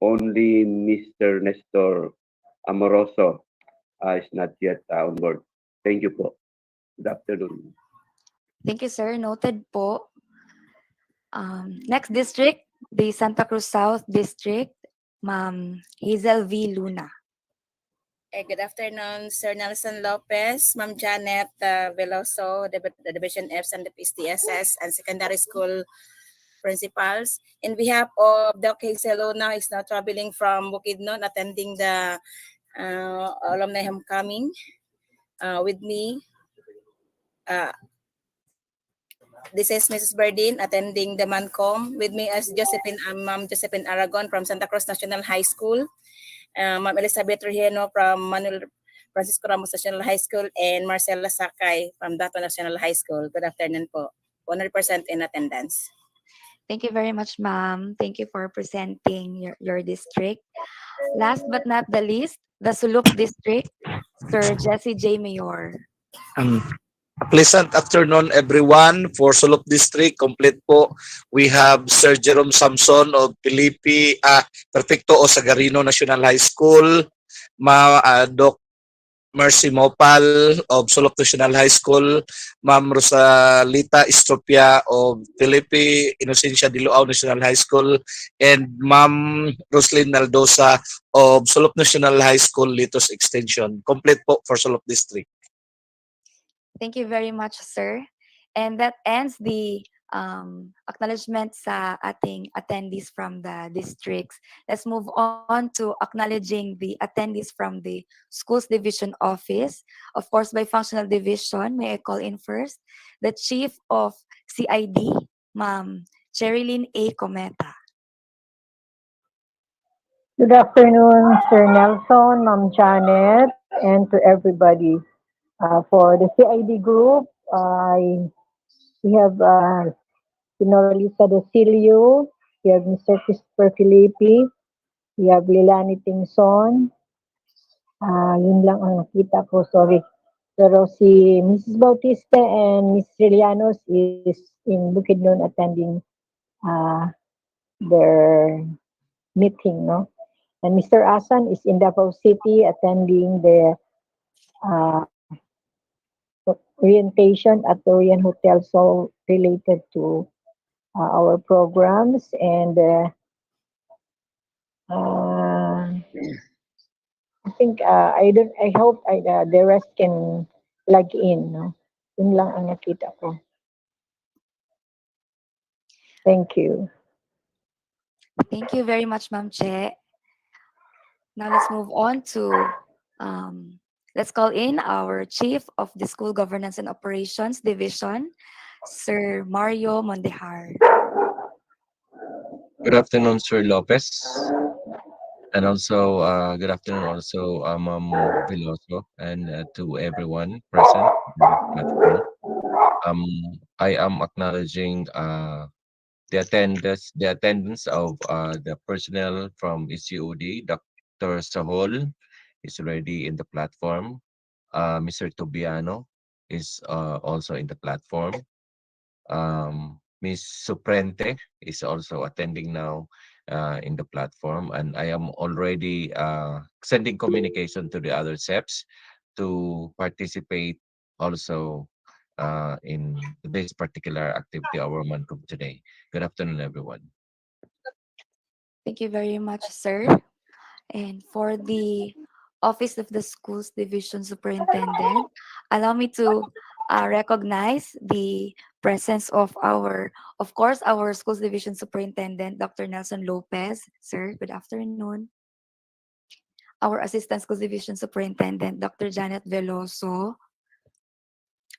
only Mr. Nestor Amoroso is not yet on board. Thank you po. Good afternoon. Thank you, sir. Noted po. Next district, the Santa Cruz South District, Ma'am Hazel V. Luna. Good afternoon, Sir Nelson Lopez, Ma'am Janet Veloso, the Division Fs and the PSTSS and secondary school principals. In behalf of Doc Hazel Luna, is now traveling from Bukidnon, attending the alumni homecoming with me. This is Mrs. Berdin attending the Mancom. With me as Ma'am Josephine Aragon from Santa Cruz National High School, Ma'am Elizabeth Regeno from Manuel Francisco Ramos National High School, and Marcela Sakay from Dato National High School. Good afternoon po. 100% in attendance. Thank you very much, ma'am. Thank you for presenting your district. Last but not the least, the Suluk District, Sir Jesse J. Mayor. Um, Pleasant afternoon, everyone. For Sulok District, complete po. We have Sir Jerome Samson of Perfecto o Sagarino National High School, Doc Mercy Mopal of Sulok National High School, Ma'am Rosalita Estropia of Felipe Inocencia Diluao National High School, and Ma'am Roslyn Naldosa of Sulok National High School, Litos Extension. Complete po for Sulok District. Thank you very much, sir. And that ends the acknowledgement sa ating attendees from the districts. Let's move on to acknowledging the attendees from the Schools Division Office. Of course, by functional division, may I call in first the Chief of CID, Ma'am Cherilyn A. Cometa. Good afternoon, Sir Nelson, Ma'am Janet, and to everybody. For the CID group, we have Lisa Docilio, we have Mr. Christopher Filipi, we have Lilani Tingson. Yun lang ang nakita ko, sorry. Pero si Mrs. Bautista and Ms. Relianos is in Bukidnon attending their meeting, no? And Mr. Asan is in Davao City attending the orientation at the Orient Hotel, so related to our programs. And I think I hope the rest can log in, no? Yun lang ang nakita ko. Thank you. Thank you very much, Ma'am Che. Now let's move on to, let's call in our Chief of the School Governance and Operations Division, Sir Mario Mondehar. Good afternoon, Sir Lopez. And also, good afternoon also, Ma'am Veloso, and to everyone present in the platform. I am acknowledging the attendance of the personnel from SUOD. Dr. Sahol is already in the platform. Mr. Tobiano is also in the platform. Ms. Suprente is also attending now in the platform, and I am already sending communication to the other SEPs to participate also in this particular activity, our Mancom today. Good afternoon, everyone. Thank you very much, sir. And for the Office of the Schools Division Superintendent, allow me to recognize the presence of course, our Schools Division Superintendent, Dr. Nelson Lopez. Sir, good afternoon. Our Assistant Schools Division Superintendent, Dr. Janet Veloso.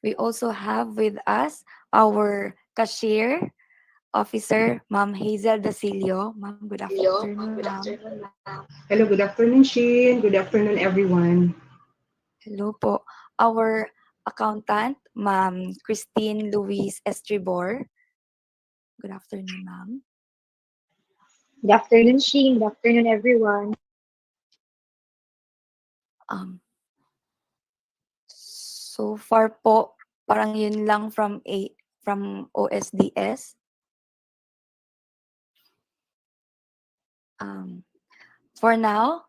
We also have with us our cashier officer, Ma'am Hazel Dacilio. Ma'am, good afternoon, ma'am. Hello, good afternoon, Sheen. Good afternoon, everyone. Hello po. Our accountant, Ma'am Christine Louise Estribor. Good afternoon, ma'am. Good afternoon, Sheen. Good afternoon, everyone. So far po, parang yun lang from OSDS. For now,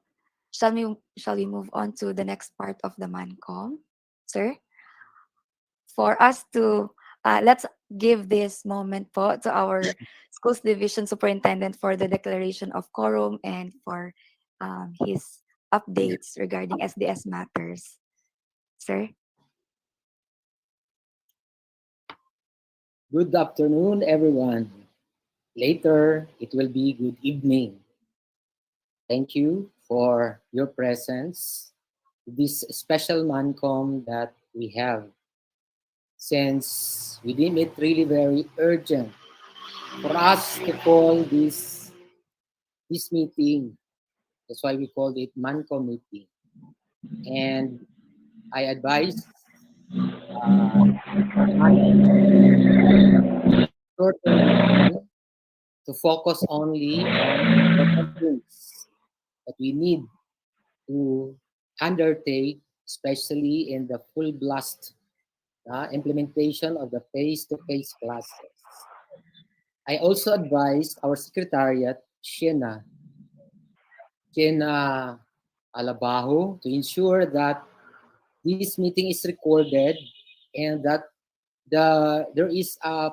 shall we move on to the next part of the Mancom, sir? For us to let's give this moment po to our schools division superintendent for the declaration of quorum and for his updates regarding SDS matters. Sir? Good afternoon, everyone. Later, it will be good evening. Thank you for your presence. This special Mancom that we have, since we deem it really very urgent for us to call this meeting. That's why we called it Mancom meeting. And I advise shorter meeting to focus only on important things that we need to undertake, especially in the full blast implementation of the face-to-face classes. I also advise our secretariat, Shena Alabaho, to ensure that this meeting is recorded and that there is a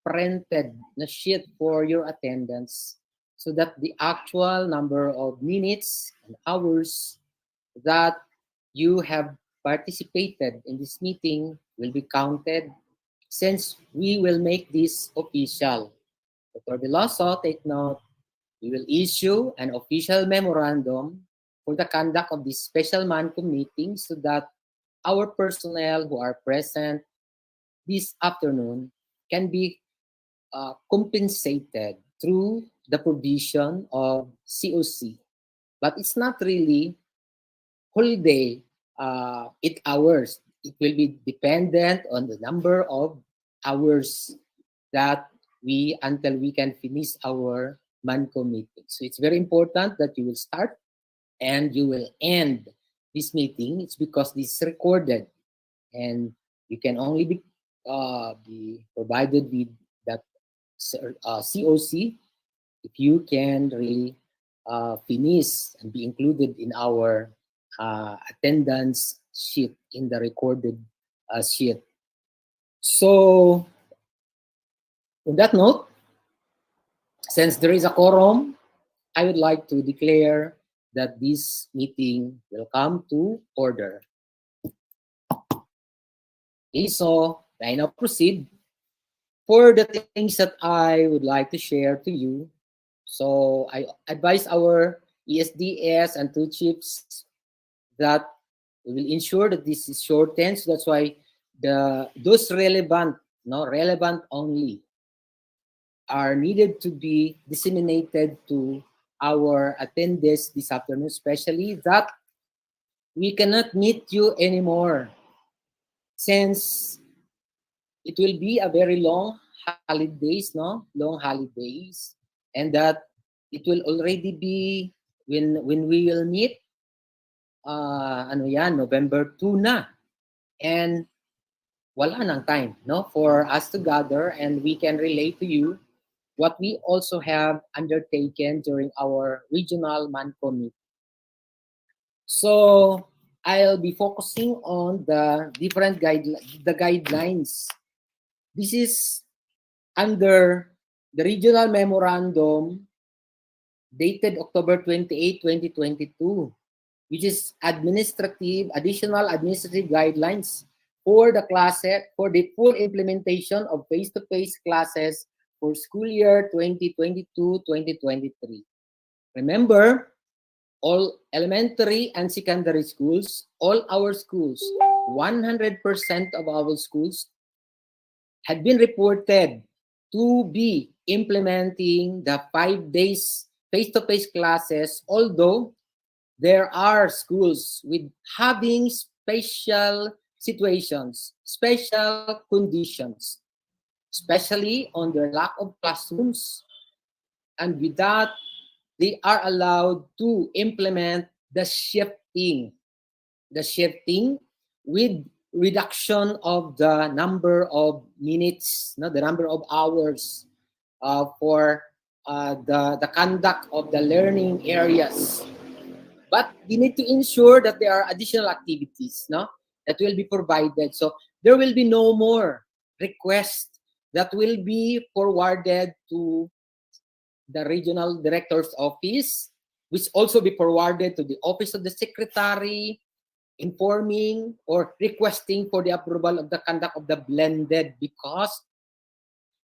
printed na sheet for your attendance so that the actual number of minutes and hours that you have participated in this meeting will be counted since we will make this official. Dr. Veloso, take note, we will issue an official memorandum for the conduct of this special MANCOM meeting so that our personnel who are present this afternoon can be compensated through the provision of COC. But it's not really holiday 8 hours. It will be dependent on the number of hours that until we can finish our MANCO meeting. So it's very important that you will start and you will end this meeting. It's because this is recorded and you can only be provided with that COC if you can really finish and be included in our attendance sheet, in the recorded sheet. So, on that note, since there is a quorum, I would like to declare that this meeting will come to order. Okay, so I now proceed for the things that I would like to share to you. So I advise our ESDS and two chiefs that we will ensure that this is shortened. So that's why those relevant only are needed to be disseminated to our attendees this afternoon, especially that we cannot meet you anymore since it will be a very long holidays, and that it will already be when we will meet November 2 na. And wala nang time, for us to gather and we can relate to you what we also have undertaken during our regional MANCO meeting. So I'll be focusing on the different guidelines. This is under the regional memorandum dated October 28, 2022, which is additional administrative guidelines for the full implementation of face-to-face classes for school year 2022-2023. Remember, all elementary and secondary schools, all our schools, 100% of our schools had been reported to be implementing the 5 days face-to-face classes, although there are schools with having special situations, special conditions, especially on their lack of classrooms. And with that, they are allowed to implement the shifting with reduction of the number of minutes, the number of hours for the conduct of the learning areas. But we need to ensure that there are additional activities, no, that will be provided. So there will be no more requests that will be forwarded to the regional director's office, which also be forwarded to the office of the secretary, informing or requesting for the approval of the conduct of the blended, because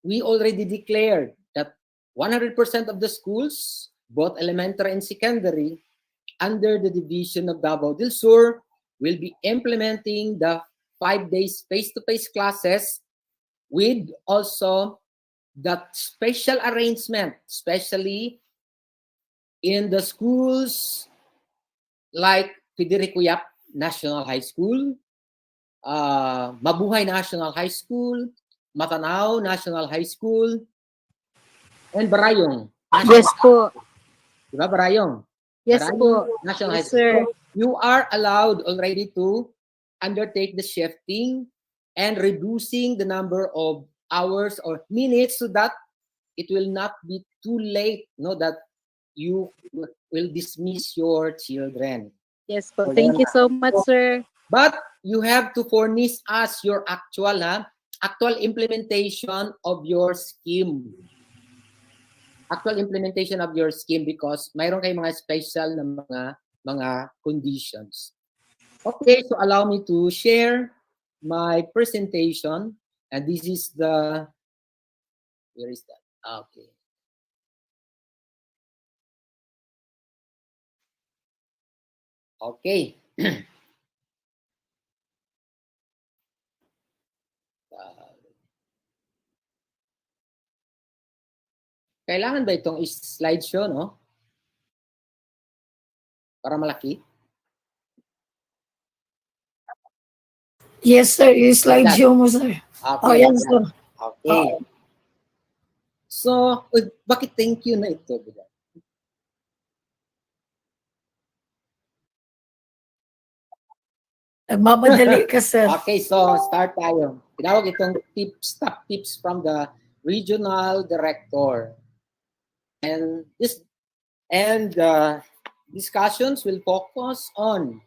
we already declared that 100% of the schools, both elementary and secondary, under the division of Davao del Sur, will be implementing the 5 days face-to-face classes with also that special arrangement, especially in the schools like Federico Yap National High School, Mabuhay National High School, Matanao National High School, and Barayong National Yes po. Diba, Barayong? Yes Barayong po. National High Yes, School. sir. So, you are allowed already to undertake the shifting and reducing the number of hours or minutes so that it will not be too late, no, that you will dismiss your children. Yes po. So, Thank yan. you so much, sir. But you have to furnish us your actual implementation of your scheme. Actual implementation of your scheme, because mayroon kayong mga special na mga conditions. Okay, so allow me to share my presentation, and this is the, where is that? Okay. Okay. Kailangan ba itong slideshow, no? Para malaki? Yes, sir. Yung Like that. slideshow mo, sir. Okay. Oh, yan, sir. Okay. So, bakit thank you na ito? Nagmamadali ka, sir. Okay, so start tayo. Tinawag itong top tips from the regional director. And discussions will focus on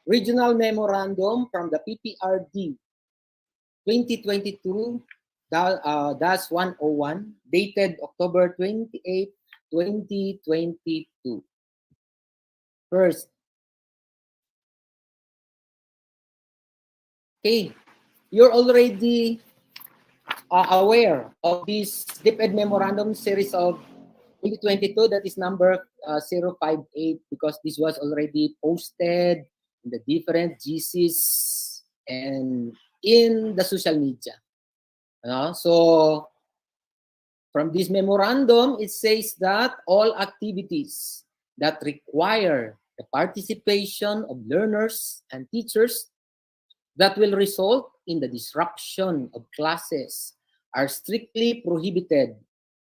regional memorandum from the PPRD 2022-101, dated October 28, 2022. First, okay, you're already aware of this DepEd Memorandum Series of 2022, that is number 058, because this was already posted in the different GCs and in the social media. So from this memorandum, it says that all activities that require the participation of learners and teachers that will result in the disruption of classes are strictly prohibited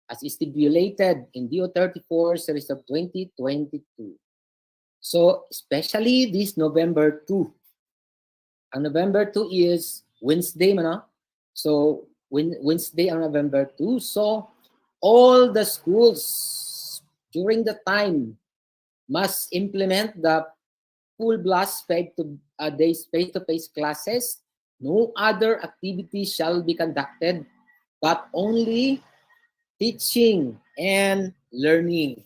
as stipulated in DO 34 series of 2022. So, especially this November 2. Ang November 2 is Wednesday, no? So, Wednesday ang November 2. So, all the schools during the time must implement the full blast days face-to-face classes. No other activities shall be conducted, but only teaching and learning.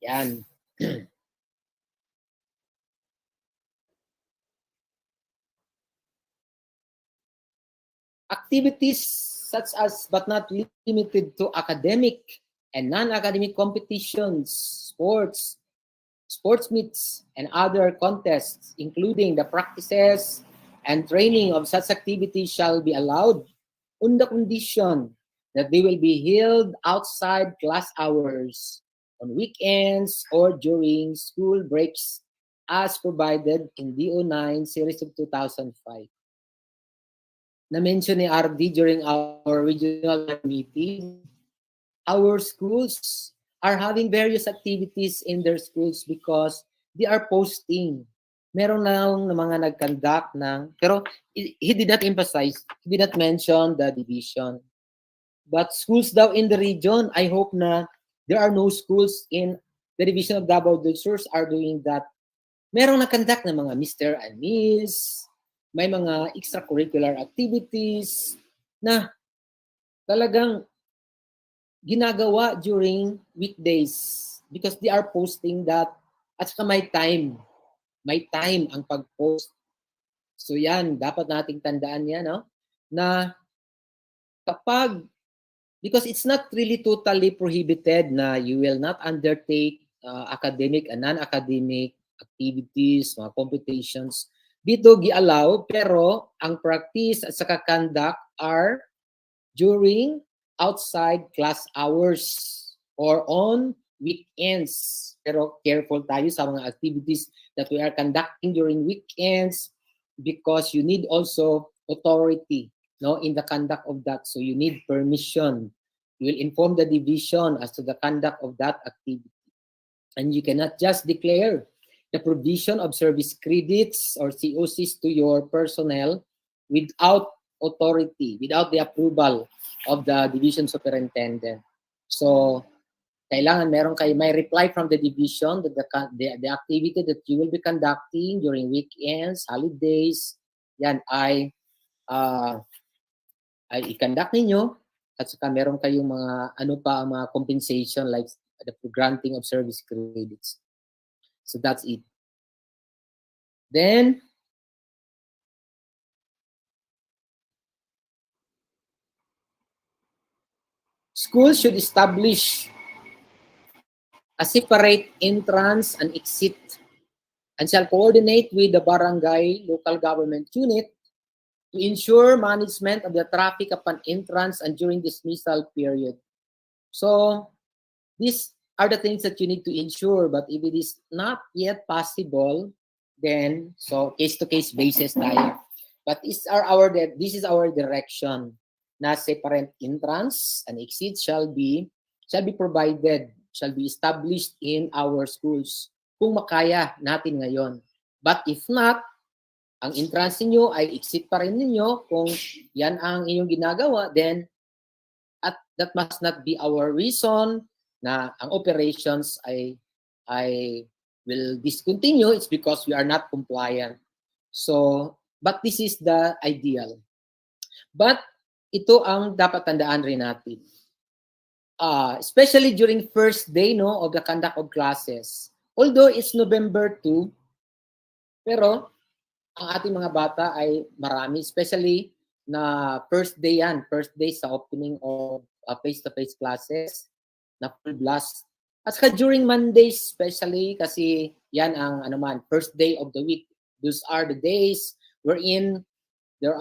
Yan. Activities such as, but not limited to, academic and non-academic competitions, sports meets, and other contests, including the practices and training of such activities, shall be allowed on the condition that they will be held outside class hours, on weekends, or during school breaks as provided in DO9 series of 2005. Na-mention ni RD during our regional meeting, our schools are having various activities in their schools because they are posting. Meron lang na mga nag-conduct ng, pero he did not emphasize, he did not mention the division. But schools daw in the region, I hope na there are no schools in the Division of Davao del Sur are doing that. Merong nakandak ng mga Mr. and Miss, may mga extracurricular activities na talagang ginagawa during weekdays because they are posting that at saka may time. May time ang pag-post. So yan, dapat nating tandaan yan, no? Na kapag, because it's not really totally prohibited na you will not undertake academic and non-academic activities, mga computations. Dito gi-allow, pero ang practice at saka conduct are during outside class hours or on weekends. Pero careful tayo sa mga activities that we are conducting during weekends because you need also authority, no, in the conduct of that. So you need permission. You will inform the division as to the conduct of that activity. And you cannot just declare the provision of service credits or COCs to your personnel without authority, without the approval of the division superintendent. So, kailangan meron kayo, may reply from the division that the activity that you will be conducting during weekends, holidays, yan ay i-conduct ninyo at saka meron kayong mga ano pa mga compensation like the granting of service credits. So that's it. Then schools should establish a separate entrance and exit and shall coordinate with the barangay local government unit to ensure management of the traffic upon entrance and during dismissal period. So these are the things that you need to ensure, but if it is not yet possible, then so case-to-case basis tayo. But this is our direction na separate entrance and exit shall be provided, shall be established in our schools kung makaya natin ngayon. But if not, ang entrance niyo ay exit pa rin ninyo kung yan ang inyong ginagawa, then that must not be our reason na ang operations ay will discontinue. It's because we are not compliant. So, but this is the ideal. But ito ang dapat tandaan rin natin. Especially during first day of the conduct of classes. Although it's November 2, pero ang ating mga bata ay marami, especially na first day sa opening of face-to-face classes na full blast. At saka during Mondays especially kasi yan ang first day of the week. Those are the days wherein there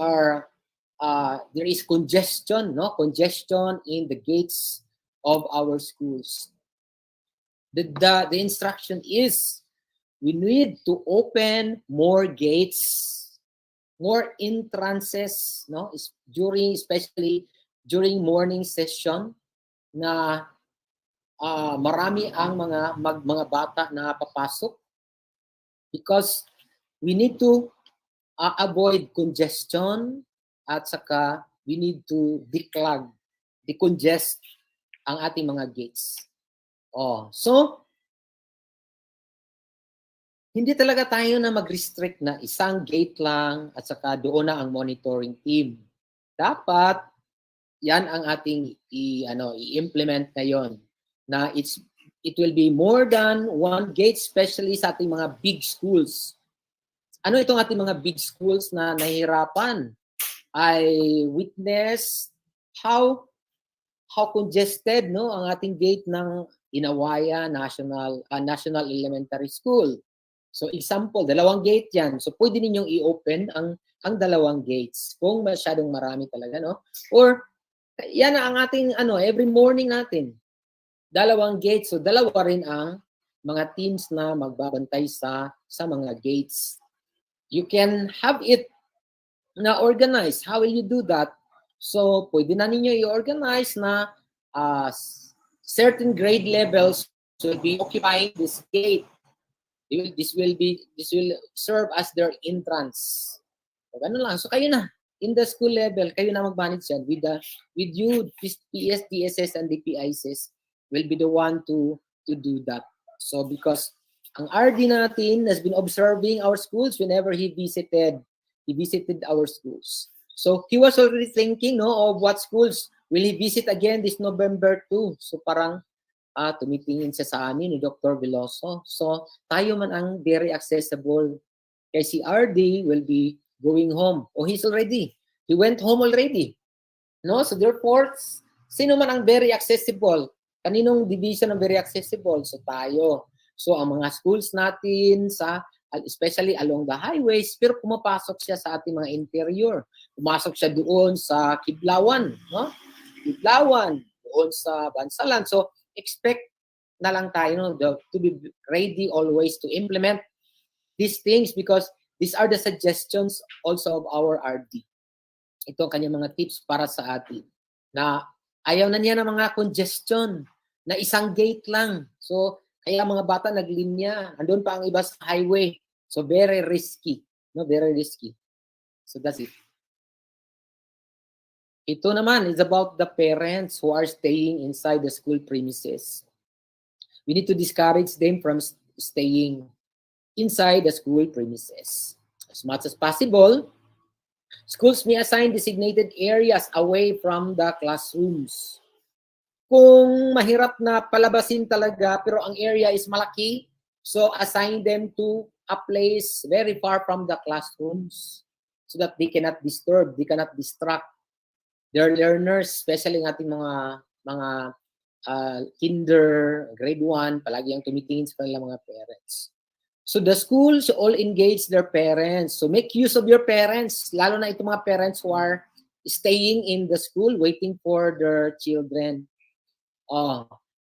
is congestion in the gates of our schools. The instruction is we need to open more gates, more entrances, especially during morning session na marami ang mga bata na papasok because we need to avoid congestion at saka we need to decongest ang ating mga gates. So hindi talaga tayo na mag-restrict na isang gate lang at saka doon na ang monitoring team. Dapat yan ang ating i-implement ngayon na it will be more than one gate, especially sa ating mga big schools. Ano itong ating mga big schools na nahihirapan? I witnessed how congested ang ating gate ng Inawaya National Elementary School. So example, 2 gate yan. So pwede ninyong i-open ang 2 gates kung masyadong marami talaga, Or yan ang ating every morning natin. 2 gates. So 2 rin ang mga teams na magbabantay sa mga gates. You can have it na organize. How will you do that? So pwede na ninyo i-organize na certain grade levels will be occupying this gate. This will serve as their entrance. So, ganun lang. So kayo na in the school level, kayo na mag-manage yan with you, PS, DSS, and the PICs will be the one to do that. So because ang RD natin has been observing our schools whenever he visited our schools. So he was already thinking of what schools will he visit again this November 2. So parang tumitingin siya sa amin ni Dr. Veloso. So tayo man ang very accessible. Kay si RD will be going home. He went home already. No? So therefore, sino man ang very accessible? Kaninong division ang very accessible? So tayo. So ang mga schools natin especially along the highways, pero pumapasok siya sa ating mga interior. Pumasok siya doon sa Kiblawan, no? Kiblawan, doon sa Bansalan. So expect na lang tayo to be ready always to implement these things because these are the suggestions also of our RD. Ito ang kanyang mga tips para sa atin. Na ayaw na niya ng mga congestion na isang gate lang. So, kaya mga bata naglinya. Andun pa ang iba sa highway. So, very risky. No, very risky. So, that's it. Ito naman is about the parents who are staying inside the school premises. We need to discourage them from staying inside the school premises. As much as possible, schools may assign designated areas away from the classrooms. Kung mahirap na palabasin talaga pero ang area is malaki, so assign them to a place very far from the classrooms so that they cannot disturb, they cannot distract their learners, especially ng ating mga kinder, grade 1, palagi ang tumitingin sa kanilang mga parents. So the schools all engage their parents. So make use of your parents, lalo na itong mga parents who are staying in the school waiting for their children.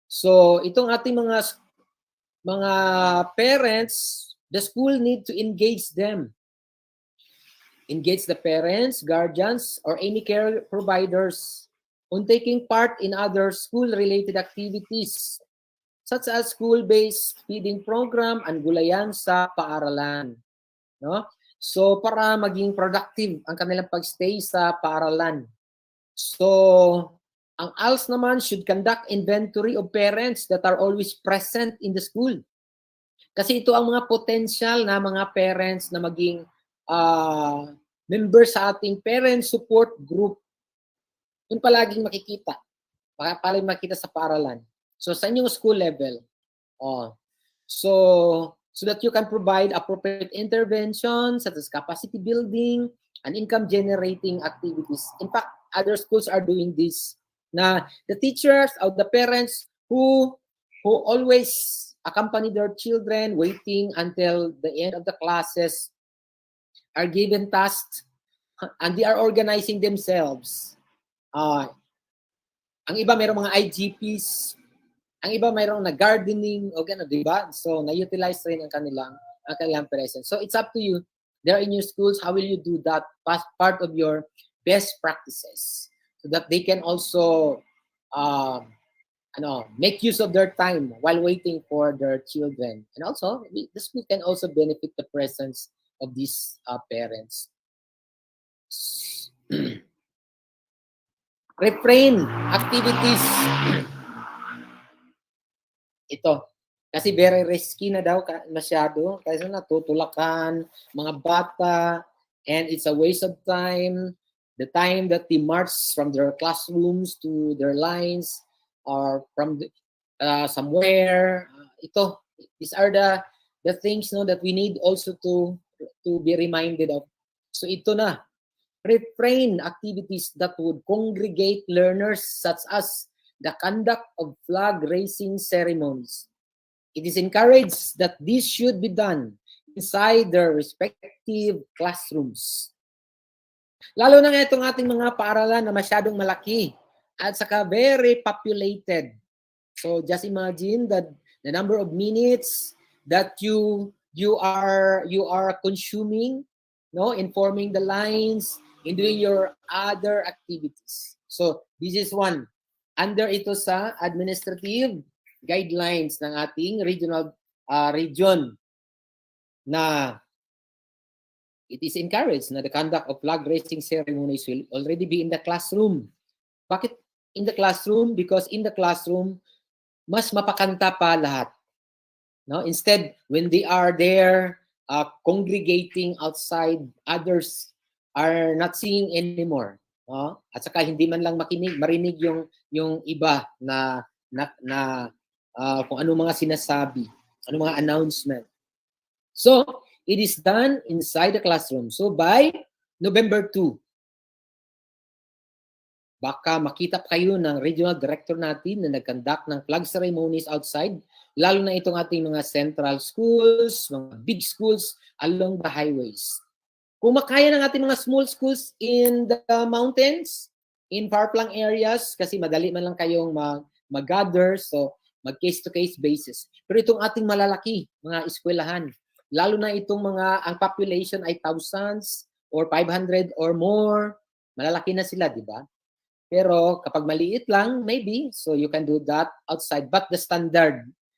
So itong ating mga parents, the school need to engage them. Engage the parents, guardians, or any care providers on taking part in other school-related activities such as school-based feeding program and gulayan sa paaralan. No? So, para maging productive ang kanilang pagstay sa paaralan. So, ang ALS naman should conduct inventory of parents that are always present in the school. Kasi ito ang mga potential na mga parents na maging member sa ating parent support group. Yung palaging makikita. Palaging makita sa paaralan. So, sa inyong school level, so that you can provide appropriate interventions such as capacity building and income-generating activities. In fact, other schools are doing this. Na the teachers or the parents who always accompany their children waiting until the end of the classes are given tasks and they are organizing themselves. Ang iba mayroong mga IGPs, ang iba mayroong na gardening o gano'n, di ba? So, na-utilize rin ang kanilang presence. So, it's up to you. There in your schools, how will you do that? Part of your best practices so that they can also make use of their time while waiting for their children. And also, the school can also benefit the presence of these parents. Refrain activities. Ito. Kasi very risky na daw masyado. Kasi natutulakan, mga bata, and it's a waste of time. The time that they march from their classrooms to their lines or from somewhere. These are the things that we need also to be reminded of. So ito na. Refrain activities that would congregate learners such as the conduct of flag raising ceremonies. It is encouraged that this should be done inside their respective classrooms. Lalo na itong ating mga paaralan na masyadong malaki at saka very populated. So just imagine that the number of minutes that you are consuming, in forming the lines, in doing your other activities. So this is one. Under ito sa administrative guidelines ng ating regional region na it is encouraged na the conduct of flag raising ceremonies will already be in the classroom. Bakit in the classroom? Because in the classroom, mas mapakanta pa lahat. No, instead, when they are there congregating outside, others are not seeing anymore. No? At saka hindi man lang marinig yung iba na kung ano mga sinasabi, ano mga announcement. So, it is done inside the classroom. So, by November 2, baka makita kayo ng regional director natin na nag-conduct ng flag ceremonies outside, lalo na itong ating mga central schools, mga big schools along the highways. Kung makaya ng ating mga small schools in the mountains, in far-flung areas, kasi madali man lang kayong mag-gather, so mag-case-to-case basis. Pero itong ating malalaki, mga eskwelahan, lalo na itong mga, ang population ay thousands or 500 or more, malalaki na sila, di ba? Pero kapag maliit lang, maybe, so you can do that outside. But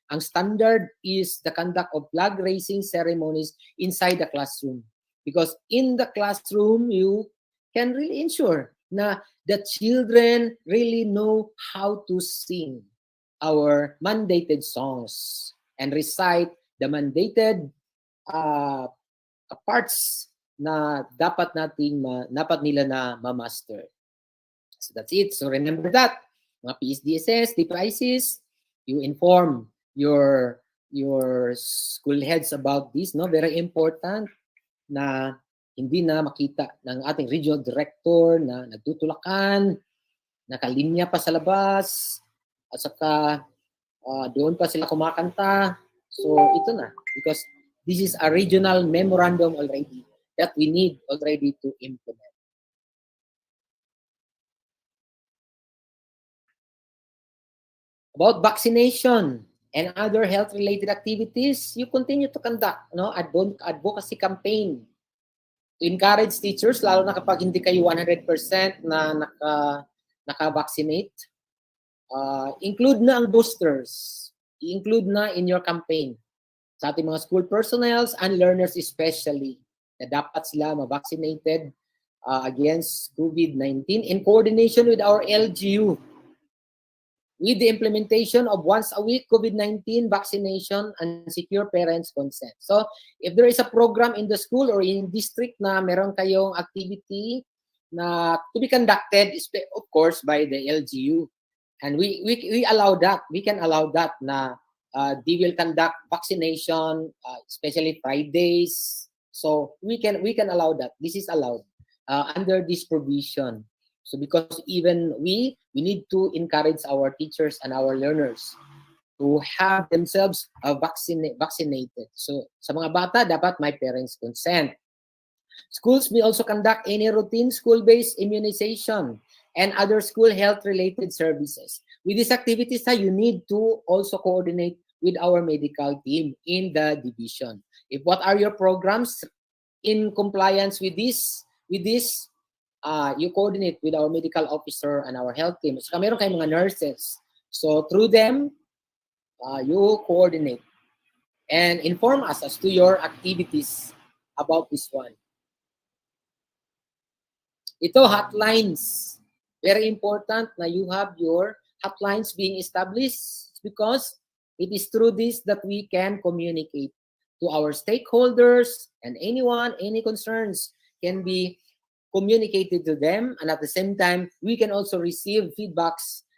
ang standard is the conduct of flag raising ceremonies inside the classroom. Because in the classroom, you can really ensure na the children really know how to sing our mandated songs and recite the mandated parts na dapat nila na ma-master. So that's it. So remember that. Mga PSDSS, DPICs, you inform your school heads about this. No, very important na hindi na makita ng ating regional director na nagtutulakan, nakalinya pa sa labas, at saka doon pa sila kumakanta. So ito na, because this is a regional memorandum already that we need already to implement. About vaccination and other health-related activities, you continue to conduct advocacy campaign to encourage teachers, lalo na kapag hindi kayo 100% na naka-vaccinate. Include na ang boosters. I-include na in your campaign. Sa ating mga school personnels and learners especially, na dapat sila ma-vaccinated against COVID-19 in coordination with our LGU. With the implementation of once a week COVID-19 vaccination and secure parents' consent. So, if there is a program in the school or in district na meron kayong activity na to be conducted, of course, by the LGU, and we allow that, we can allow that na they will conduct vaccination, especially Fridays. So, we can allow that. This is allowed under this provision. So because even we need to encourage our teachers and our learners to have themselves vaccinated. So sa mga bata, dapat may parents' consent. Schools may also conduct any routine school-based immunization and other school health-related services. With these activities, you need to also coordinate with our medical team in the division. What are your programs in compliance with this? You coordinate with our medical officer and our health team. So, meron kayong mga nurses. So, through them, you coordinate and inform us as to your activities about this one. Ito, hotlines. Very important na you have your hotlines being established because it is through this that we can communicate to our stakeholders and anyone, any concerns can be communicated to them, and at the same time, we can also receive feedbacks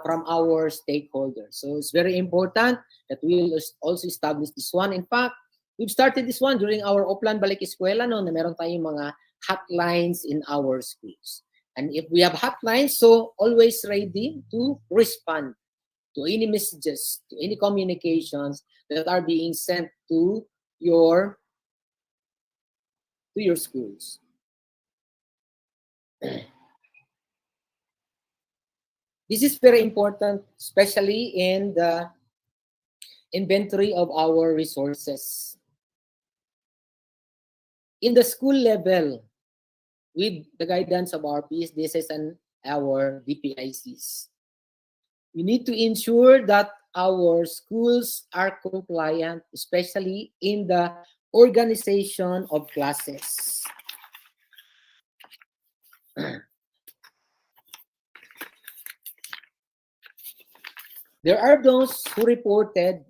from our stakeholders. So it's very important that we will also establish this one. In fact, we've started this one during our Oplan Balik Eskwela, no, na meron tayong mga hotlines in our schools. And if we have hotlines, so always ready to respond to any messages, to any communications that are being sent to your schools. This is very important, especially in the inventory of our resources. In the school level, with the guidance of our PSDSS and our DPICs, we need to ensure that our schools are compliant, especially in the organization of classes. There are those who reported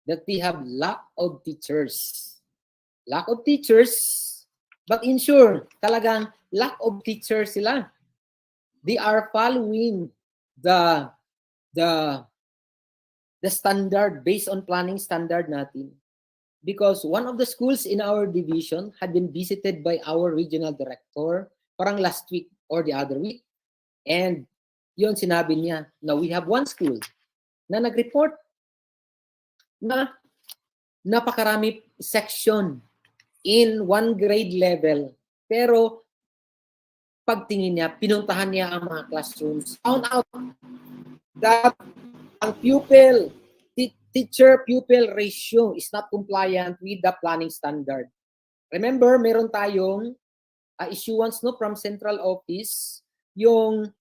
that we have lack of teachers. Lack of teachers, but in sure, talagang lack of teachers sila. They are following the the the standard based on planning standard natin. Because one of the schools in our division had been visited by our regional director parang last week or the other week. And yun sinabi niya, na we have one school na nag-report na napakarami section in one grade level. Pero pagtingin niya, pinuntahan niya ang mga classrooms. Found out that ang teacher-pupil ratio is not compliant with the planning standard. Remember, meron tayong issuance from central office, yung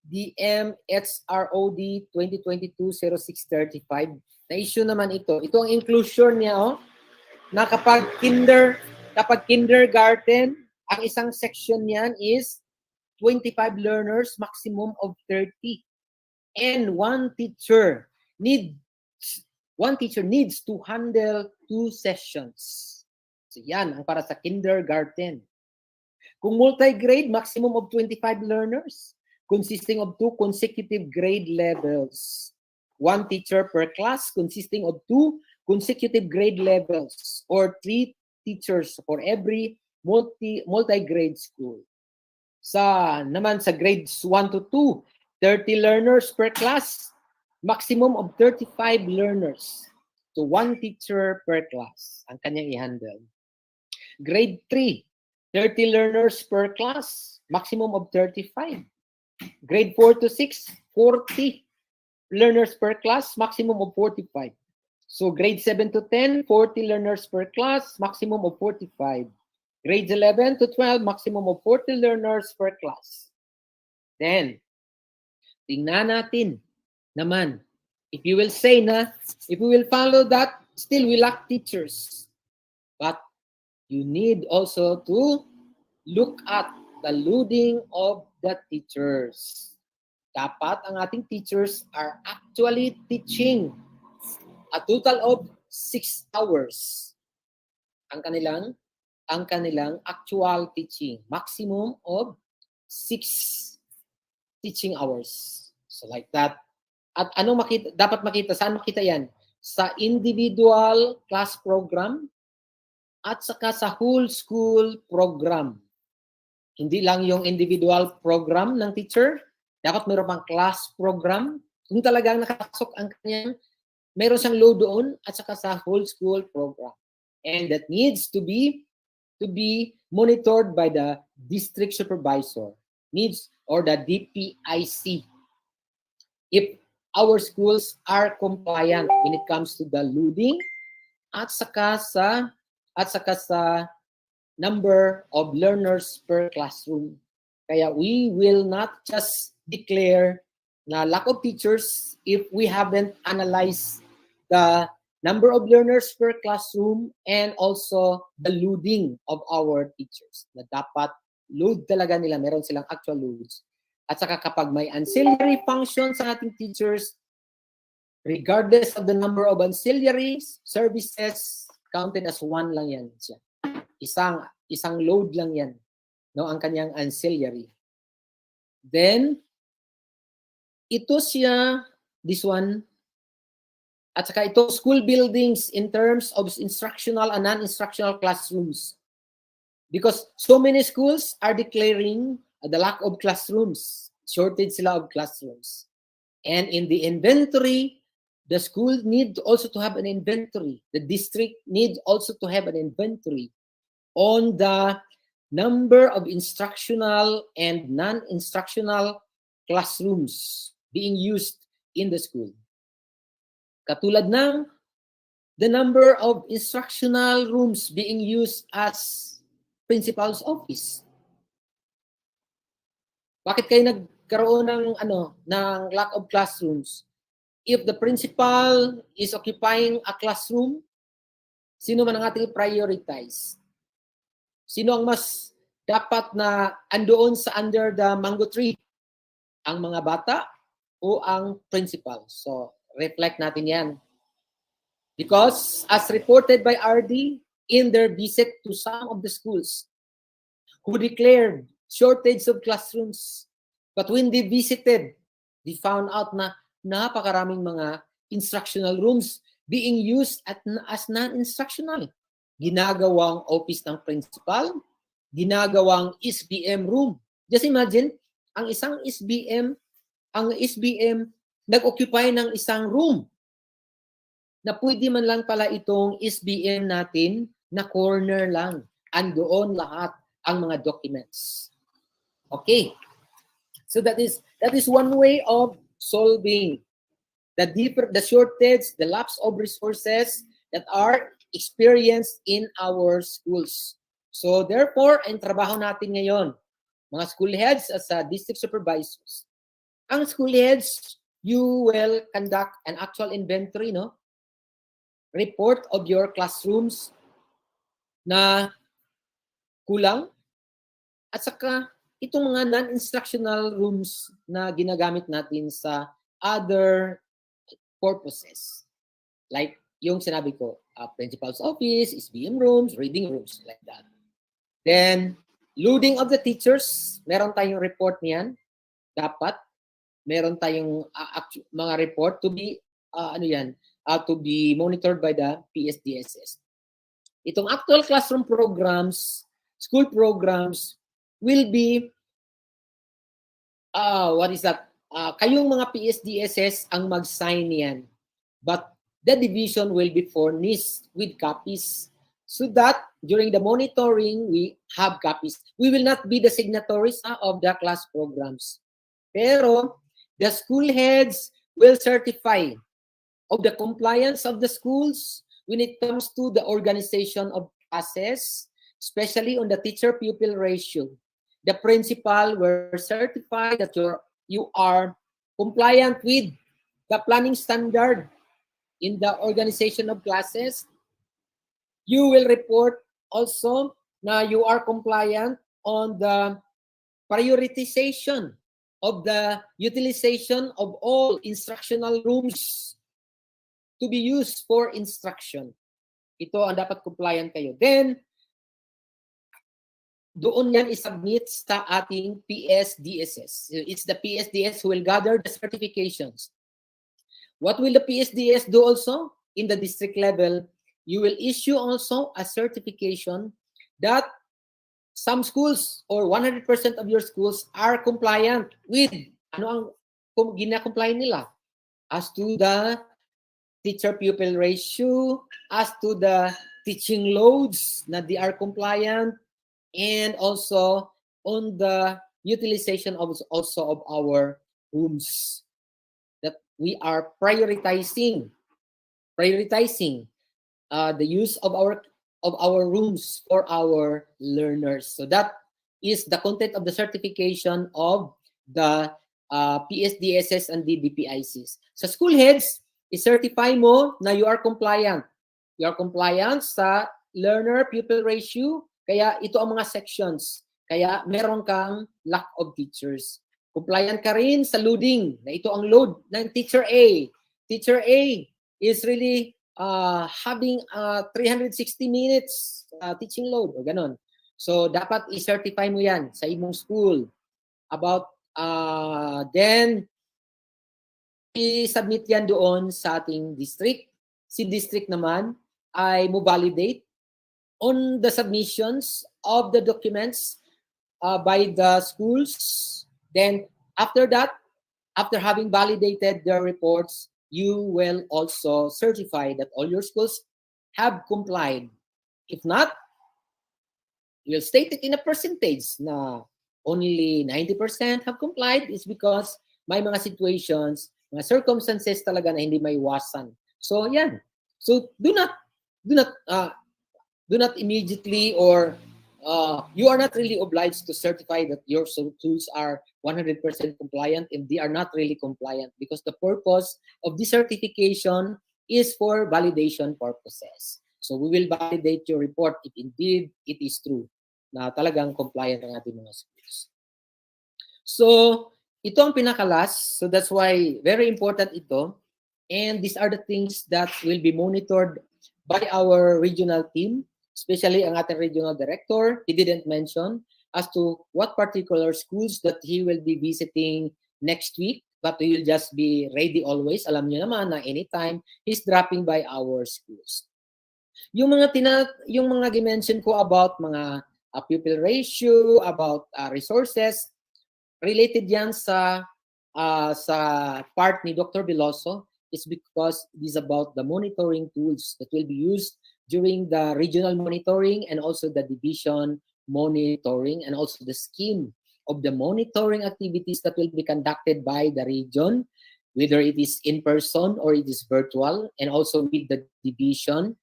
DMHROD 2022-0635. Na-issue naman ito. Ito ang inclusion niya, na kapag kindergarten, ang isang section niyan is 25 learners, maximum of 30. And one teacher needs to handle 2 sessions. So yan ang para sa kindergarten. Kung multi-grade, maximum of 25 learners consisting of 2 consecutive grade levels. 1 teacher per class consisting of 2 consecutive grade levels or 3 teachers for every multi-grade school. Naman sa grades 1 to 2, 30 learners per class, maximum of 35 learners. So 1 teacher per class ang kanyang i-handle. Grade 3, 30 learners per class, maximum of 35. Grade 4 to 6, 40 learners per class, maximum of 45. So grade 7 to 10, 40 learners per class, maximum of 45. Grades 11 to 12, maximum of 40 learners per class. Then, tingnan natin naman, if you will say na, if we will follow that, still we lack teachers. But you need also to look at the loading of the teachers. Dapat ang ating teachers are actually teaching a total of 6 hours. Ang kanilang actual teaching, maximum of 6 teaching hours. So like that. At dapat makita, saan makita yan? Sa individual class program at saka sa whole school program. Hindi lang yung individual program ng teacher, dapat mayroon pang class program. Kung talagang nakasok ang kanyang, mayroon siyang load doon at saka sa whole school program. And that needs to be monitored by the district supervisor, or the DPIC. If our schools are compliant when it comes to the loading at saka sa number of learners per classroom. Kaya we will not just declare na lack of teachers if we haven't analyzed the number of learners per classroom and also the loading of our teachers. Na dapat load talaga nila, meron silang actual loads. At saka kapag may ancillary functions sa ating teachers, regardless of the number of ancillary services, counted as 1 lang yan siya. Isang load lang yan, no, ang kanyang ancillary. Then, ito siya, this one, at saka ito, school buildings in terms of instructional and non-instructional classrooms. Because so many schools are declaring the lack of classrooms, shortage sila of classrooms. And in the inventory, the school need also to have an inventory. The district needs also to have an inventory on the number of instructional and non-instructional classrooms being used in the school. Katulad ng the number of instructional rooms being used as principal's office. Bakit kayo nagkaroon ng lack of classrooms? If the principal is occupying a classroom, sino man ang ating prioritize? Sino ang mas dapat na andoon sa under the mango tree? Ang mga bata o ang principal? So, reflect natin yan. Because as reported by RD in their visit to some of the schools who declared shortage of classrooms, but when they visited, they found out na napakaraming mga instructional rooms being used as non-instructional. Ginagawang office ng principal, ginagawang SBM room. Just imagine, ang SBM nag-occupy ng isang room na pwede man lang pala itong SBM natin na corner lang. Andoon lahat ang mga documents. Okay. So that is one way of solving the shortage, the lapse of resources that are experienced in our schools. So therefore, ang trabaho natin ngayon, mga school heads as district supervisors, ang school heads, you will conduct an actual inventory, no? Report of your classrooms na kulang at saka itong mga non-instructional rooms na ginagamit natin sa other purposes. Like yung sinabi ko, principal's office, SBM rooms, reading rooms, like that. Then, loading of the teachers, meron tayong report niyan. Dapat, meron tayong mga report to be, to be monitored by the PSDSS. Itong actual classroom programs, school programs, will be, kayong mga PSDSS ang mag-sign yan. But the division will be furnished with copies so that during the monitoring, we have copies. We will not be the signatories of the class programs. Pero the school heads will certify of the compliance of the schools when it comes to the organization of classes, especially on the teacher-pupil ratio. The principal will certify that you are compliant with the planning standard in the organization of classes. You will report also na you are compliant on the prioritization of the utilization of all instructional rooms to be used for instruction. Ito ang dapat compliant kayo. Then, doon yan isubmit sa ating PSDSS. It's the PSDS who will gather the certifications. What will the PSDS do also? In the district level, you will issue also a certification that some schools or 100% of your schools are compliant with ano ang gina-comply nila as to the teacher-pupil ratio, as to the teaching loads na they are compliant, and also on the utilization of our rooms, that we are prioritizing the use of our rooms for our learners. So that is the content of the certification of the PSDSS and DBPICs. Sa school heads, i-certify mo na you are compliant. You are compliant sa learner-pupil ratio. Kaya ito ang mga sections. Kaya meron kang lack of teachers. Compliant ka rin sa loading. Na ito ang load ng teacher A. Teacher A is really having 360 minutes teaching load o ganon. So dapat i-certify mo yan sa imong school. About then i-submit yan doon sa ating district. Si district naman ay mo validate on the submissions of the documents by the schools. Then after that, after having validated their reports, you will also certify that all your schools have complied. If not, you will state it in a percentage na only 90% have complied. Is because may mga situations, mga circumstances talaga na hindi maiwasan. So yan. So do not immediately, or you are not really obliged to certify that your tools are 100% compliant if they are not really compliant, because the purpose of this certification is for validation purposes. So we will validate your report if indeed it is true na talagang compliant ang ating mga schools. So ito ang pinakalas. So that's why very important ito. And these are the things that will be monitored by our regional team, especially ang ating regional director. He didn't mention as to what particular schools that he will be visiting next week, but we will just be ready always. Alam niyo naman na anytime he's dropping by our schools. Yung mga gi-mention ko about mga pupil ratio, about resources, related yan sa part ni Dr. Veloso is because it is about the monitoring tools that will be used during the regional monitoring and also the division monitoring and also the scheme of the monitoring activities that will be conducted by the region, whether it is in person or it is virtual, and also with the division.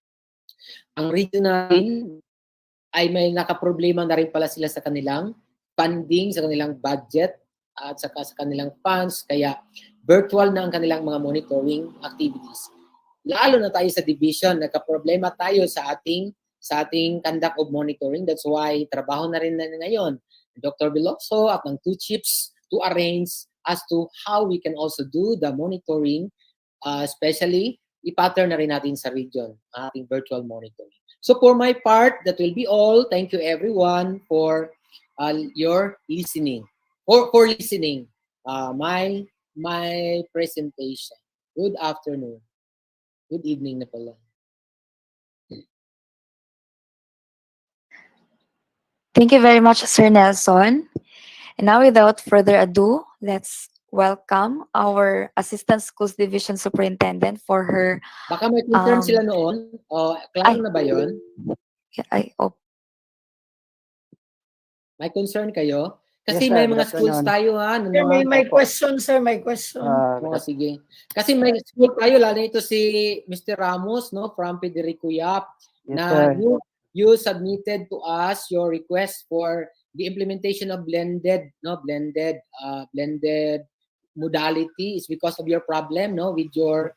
Ang regional ay may nakaproblema na rin pala sila sa kanilang funding, sa kanilang budget, at saka sa kanilang funds, kaya virtual na ang kanilang mga monitoring activities. Lalo na tayo sa division, nagka-problema tayo sa ating conduct of monitoring. That's why trabaho na rin na ngayon Dr. Veloso at ng two chiefs to arrange as to how we can also do the monitoring, especially i-pattern na rin natin sa region, ating virtual monitoring. So for my part, that will be all. Thank you everyone for your listening. For listening my presentation. Good afternoon. Good evening na pala. Thank you very much, Sir Nelson. And now, without further ado, let's welcome our Assistant Schools Division Superintendent for her... Baka may concern sila noon. Klaro na ba yun? May concern kayo? Kasi Yes, may sir. mga Good schools afternoon. tayo ha. Sir, may question, sir. May question. Sige. Kasi may school tayo, lalo ito si Mr. Ramos, no, from Federico Yap, Yes, na sir. you submitted to us your request for the implementation of blended modality is because of your problem, no, with your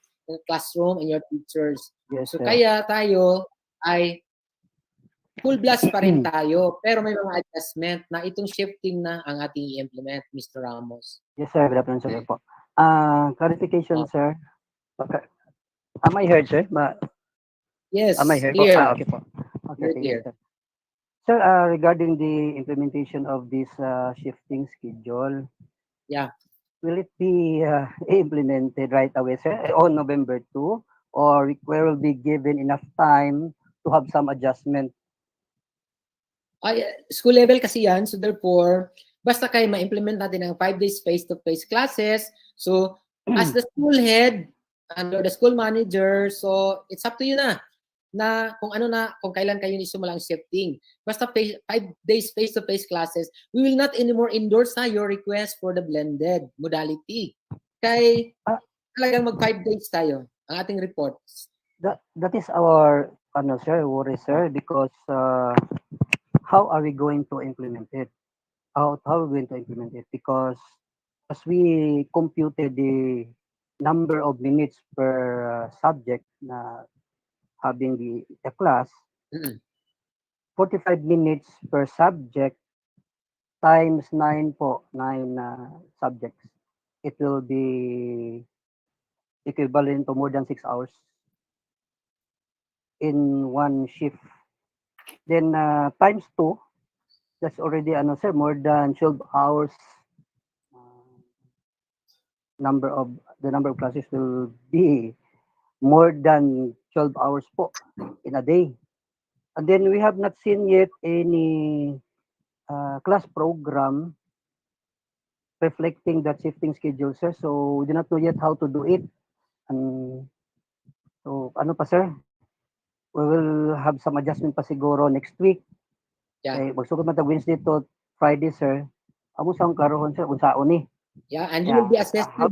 classroom and your teachers. Yes, So sir. kaya tayo ay full blast pa rin tayo, pero may mga adjustment na itong shifting na ang ating i-implement, Mr. Ramos. Yes, sir. Good afternoon, sir. Po. Clarification, sir. Okay. Am I heard, sir? Yes, Am I heard? clear. Okay po. Okay, thank you, Clear. sir. Sir, regarding the implementation of this shifting schedule, Yeah. will it be implemented right away, sir, on November 2? Or will be given enough time to have some adjustment? School level kasi yan, so therefore, basta kayo ma-implement natin ang 5 days face-to-face classes, so as the school head, under the school manager, so it's up to you na kung kailan kayo sumulang shifting. Basta 5 days face-to-face classes, we will not anymore endorse your request for the blended modality. Kay talagang mag 5 days tayo, ang ating reports. That is our sir, worry, sir, because how are we going to implement it? How are we going to implement it? Because as we computed the number of minutes per subject na having the class, 45 minutes per subject times 9 po, 9 subjects. It will be equivalent to more than 6 hours in one shift. Then times 2, that's already sir, more than 12 hours. The number of classes will be more than 12 hours po in a day. And then we have not seen yet any class program reflecting that shifting schedule, sir. So we do not know yet how to do it. And so ano pa, sir? We will have some adjustment pa siguro next week. Yeah. Magsugod man Wednesday to Friday, sir. Amo sa karohon, sir, unsaon ni. Yeah, and you will be assessed by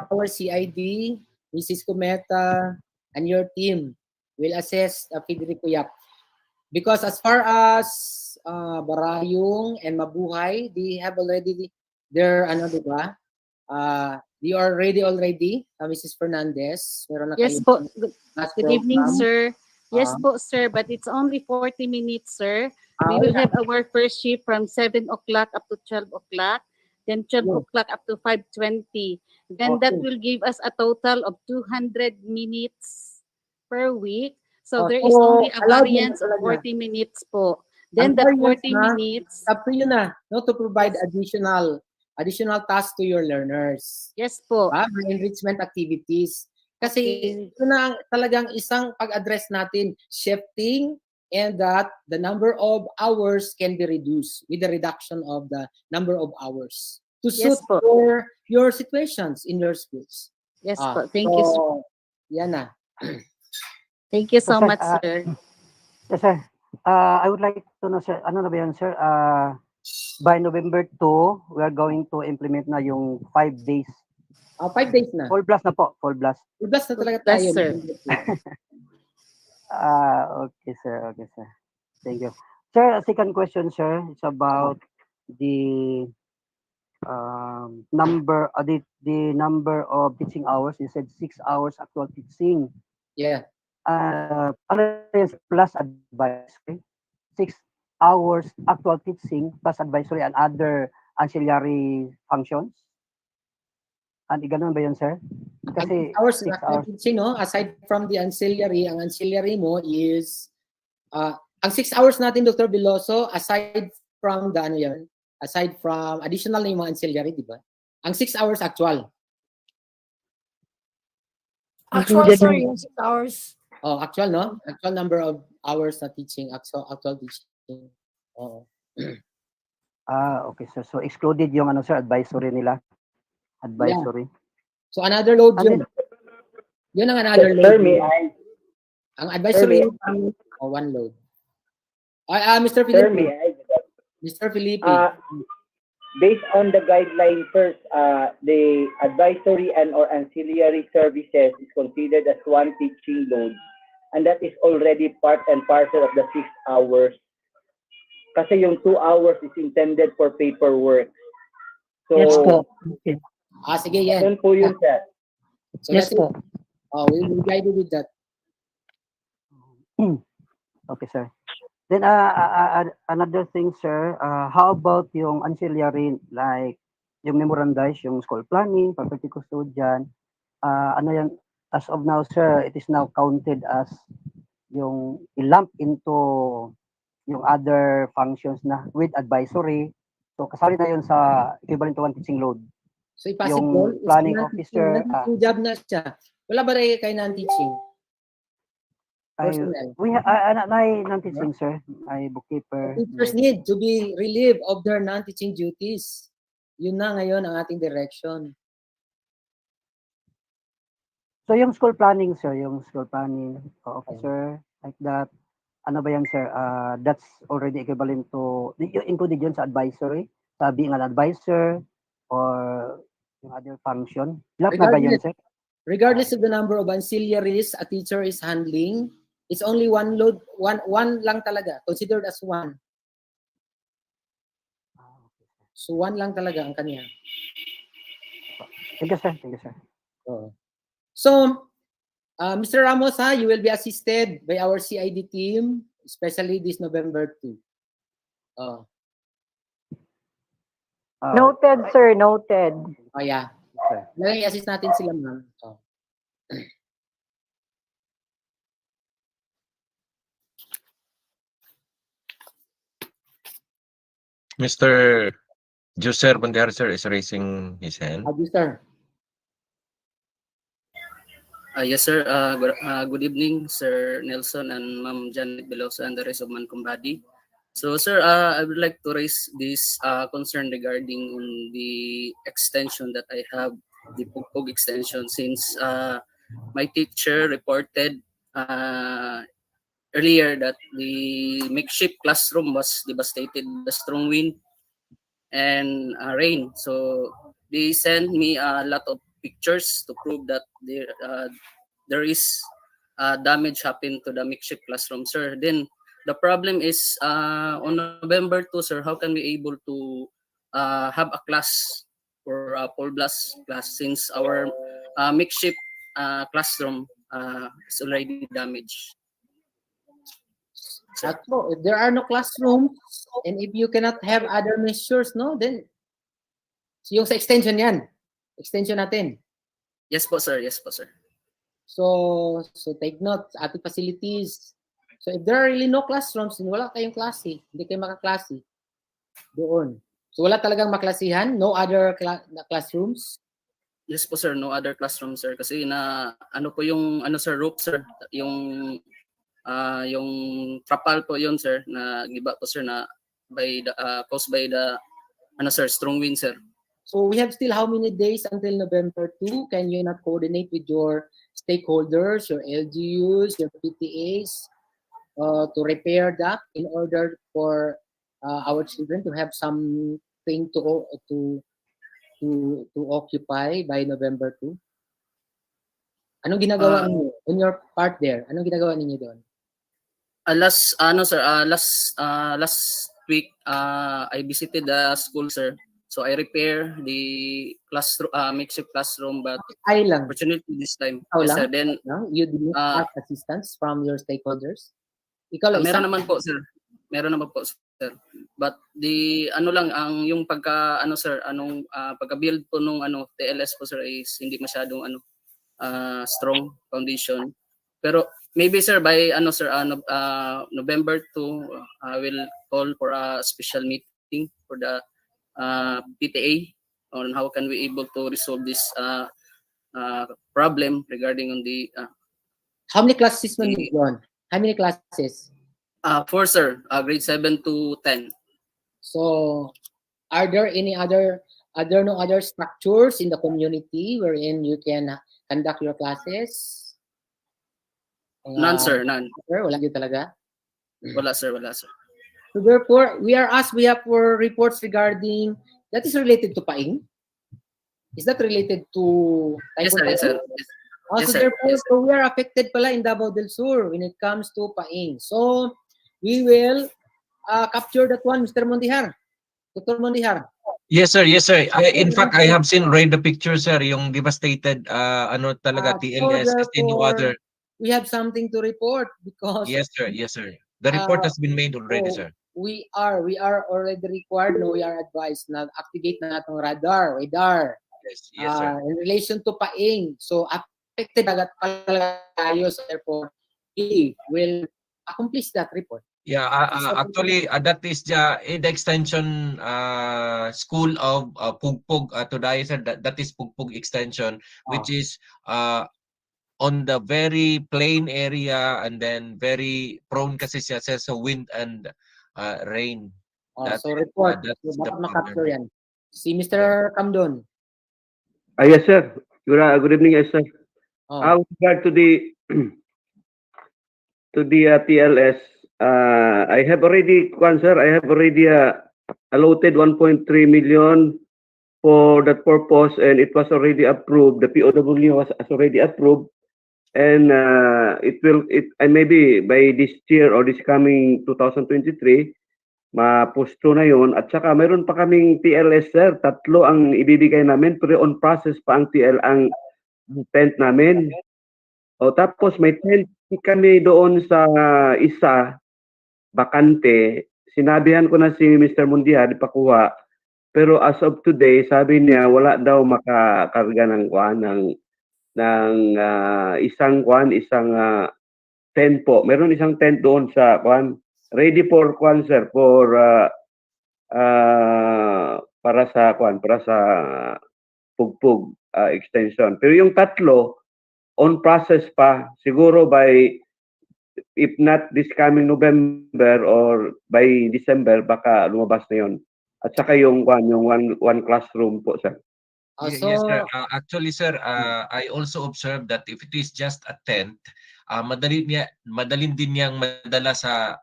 our CID, Mrs. Cometa, and your team will assess Federico Yap. Because as far as Barayong and Mabuhay, they have already their diba? You are ready already, Mrs. Fernandez. Meron na Yes kayo po. Good evening, sir. Yes po, sir, but it's only 40 minutes, sir. We will have our first shift from 7 o'clock up to 12 o'clock. then 12 Yeah. o'clock up to 5:20. Then that Okay. will give us a total of 200 minutes per week. So Oh, there is only so a allowed mo na variance of talaga. 40 minutes po. Ang Then that variance 40 na, minutes, up to you na, no, to provide yes, additional tasks to your learners. yes po. May enrichment activities. Kasi Okay. ito na talagang isang pag-address natin, shifting and that the number of hours can be reduced with the reduction of the number of hours to suit Yes po. your situations in your schools. Yes Ah, po. Thank you, sir. so, yan na. Thank you So, so sir, much, sir. yes, sir. I would like to know, sir, ano na ba yan, sir? By November 2, we are going to implement na yung 5 days. 5 days na. Full blast na po, full blast. Full blast na talaga Yes, tayo. sir. Okay, sir. Okay, sir. Thank you. Sir, second question, sir, is about the number of teaching hours. You said 6 hours actual teaching. Yeah. Ano yan, sir? Plus advisory. 6 hours actual teaching plus advisory and other ancillary functions. Ganun ba yun, sir? Kasi Ang hours 6 na hours. teaching, no? Aside from the ancillary, ang ancillary mo is ang 6 hours natin, Dr. Veloso, aside from the ano yan, aside from additional na yung mga ancillary, di ba? Ang 6 hours actual. Actual, sir, yung 6 hours. Oh, actual, no? Actual number of hours na teaching, actual teaching. Oo. Okay, sir. So excluded yung ano, sir, advisory nila. Advisory. Yeah. So another load And yun. Yun ang another load. Sir, may I? Ang advisory, Sir, one load. Mr. Sir, Felipe. may I? Mr. Felipe. Based on the guideline first, the advisory and or ancillary services is considered as one teaching load, and that is already part and parcel of the 6 hours. Kasi yung 2 hours is intended for paperwork. So, Yes po. Okay. Sige, yan. Yun po yun, sir. So Yes that's po. it. We will guide you with that. Okay, sir. Then another thing, sir, how about yung ancillary like yung memorandize, yung school planning, property custodian, ano yan, as of now, sir, it is now counted as yung lump into yung other functions na with advisory. So kasali na yun sa equivalent to one teaching load. So i-passive Yung role, planning officer, non-teaching job na siya. Wala ba rin kayo non-teaching? Personnel. we non-teaching, sir. Ay bookkeeper. Teachers need to be relieved of their non-teaching duties. Yun na ngayon ang ating direction. So yung school planning, sir, yung school planning officer, like that, ano ba yan, sir? That's already equivalent to, included yun sa advisory, sa being an advisor, or yung other function. Lahat na ba yun, sir? Regardless of the number of ancillaries a teacher is handling, it's only one load, one lang talaga, considered as one. So one lang talaga ang kanya. Thank you, sir. Thank you, sir. So, Mr. Ramos, you will be assisted by our CID team, especially this November 2. Noted, sir. Noted. Oh, yeah. I-assist natin sila, ma'am. Mr. Juser Bandiar, sir, is raising his hand. Sir. Yes, sir. Good evening, Sir Nelson and Ma'am Janet Belosa and the rest of Mancom body. So, sir, I would like to raise this concern regarding on the extension that I have, the Pugpug extension, since my teacher reported earlier that the makeshift classroom was devastated by strong wind and rain. So they sent me a lot of pictures to prove that there is damage happened to the makeshift classroom, sir. Then the problem is on November 2, sir, how can we able to have a class or a full blast class since our makeshift classroom is already damaged? If there are no classrooms and if you cannot have other measures, no, then So, yung sa extension yan. Extension natin. Yes po, sir. Yes po, sir. So take note sa ating facilities. So if there are really no classrooms, then wala kayong klase. Hindi kayo makaklase doon. So wala talagang maklasihan? No other classrooms? Yes po, sir. No other classroom, sir. Kasi na, ano po yung, ano, sir, roof, sir. Yung trapal po yun, sir, na giba po, sir, na by the, caused by the, ano, sir, strong wind, sir. So we have still how many days until November 2? Can you not coordinate with your stakeholders, your LGUs, your PTAs to repair that in order for our children to have something to occupy by November 2? Anong ginagawa ninyo on your part there? Anong ginagawa ninyo doon? Last week, I visited the school, sir. So I repair the classroom, makeshift classroom, but unfortunately this time, yes, sir. Then you did not ask assistance from your stakeholders? Ikaw lang meron naman po, sir. Meron naman po, sir. But the ano lang ang yung pagka ano, sir, pagka-build po nung TLS po, sir, is hindi masyadong strong foundation. Pero maybe, sir, by November 2, I will call for a special meeting for the PTA on how can we able to resolve this problem regarding on the how many classes man doon? How many classes? 4, sir, grade 7 to 10. So are there no other structures in the community wherein you can conduct your classes? None, sir, none. Wala yun talaga? Wala, sir, wala, sir. So therefore, we have for reports regarding, that is related to Paing? Is that related to Yes, sir, yes, sir. Yes. Yes, so sir. therefore, Yes, sir. so we are affected pala in Davao del Sur when it comes to Paing. So we will capture that one, Mr. Mondihar. Dr. Mondihar. Yes, sir. Yes, sir. In fact, I have seen already the picture, sir, yung devastated, talaga, TLS, so no other. We have something to report because... Yes, sir. Yes, sir. The report has been made already, sir. We are already required, no, we are advised na activate na natong radar. Yes, yes, sir. In relation to Paing. So, affected agad pala tayo, so therefore, we will accomplish that report. Yeah, actually, that is the extension school of Pugpug today, sir. That is Pugpug extension, which is on the very plain area and then very prone kasi siya sa wind and rain. So report. That's so the makapture yan. Si Mr. Camdon. Yes, sir. Good evening, yes, sir. With regard to the TLS, I have already, allotted 1.3 million for that purpose, and it was already approved. The POW has already approved, and maybe by this year or this coming 2023, ma-pusto na yun. At saka mayroon pa kaming TLS, sir. 3 ang ibibigay namin, pero on process pa ang tent namin. Tapos may tent kami doon sa isa, bakante. Sinabihan ko na si Mr. Mundiha, di pakuha. Pero as of today, sabi niya wala daw makakarga ng isang tent po. Meron isang tent doon sa ready for sir, for para sa Pugpug extension. Pero yung 3 on process pa, siguro by, if not this coming November or by December, baka lumabas na yon. At saka yung one classroom po, sir. Yes, sir. Actually, sir, I also observed that if it is just a tent, madalin din niyang madala sa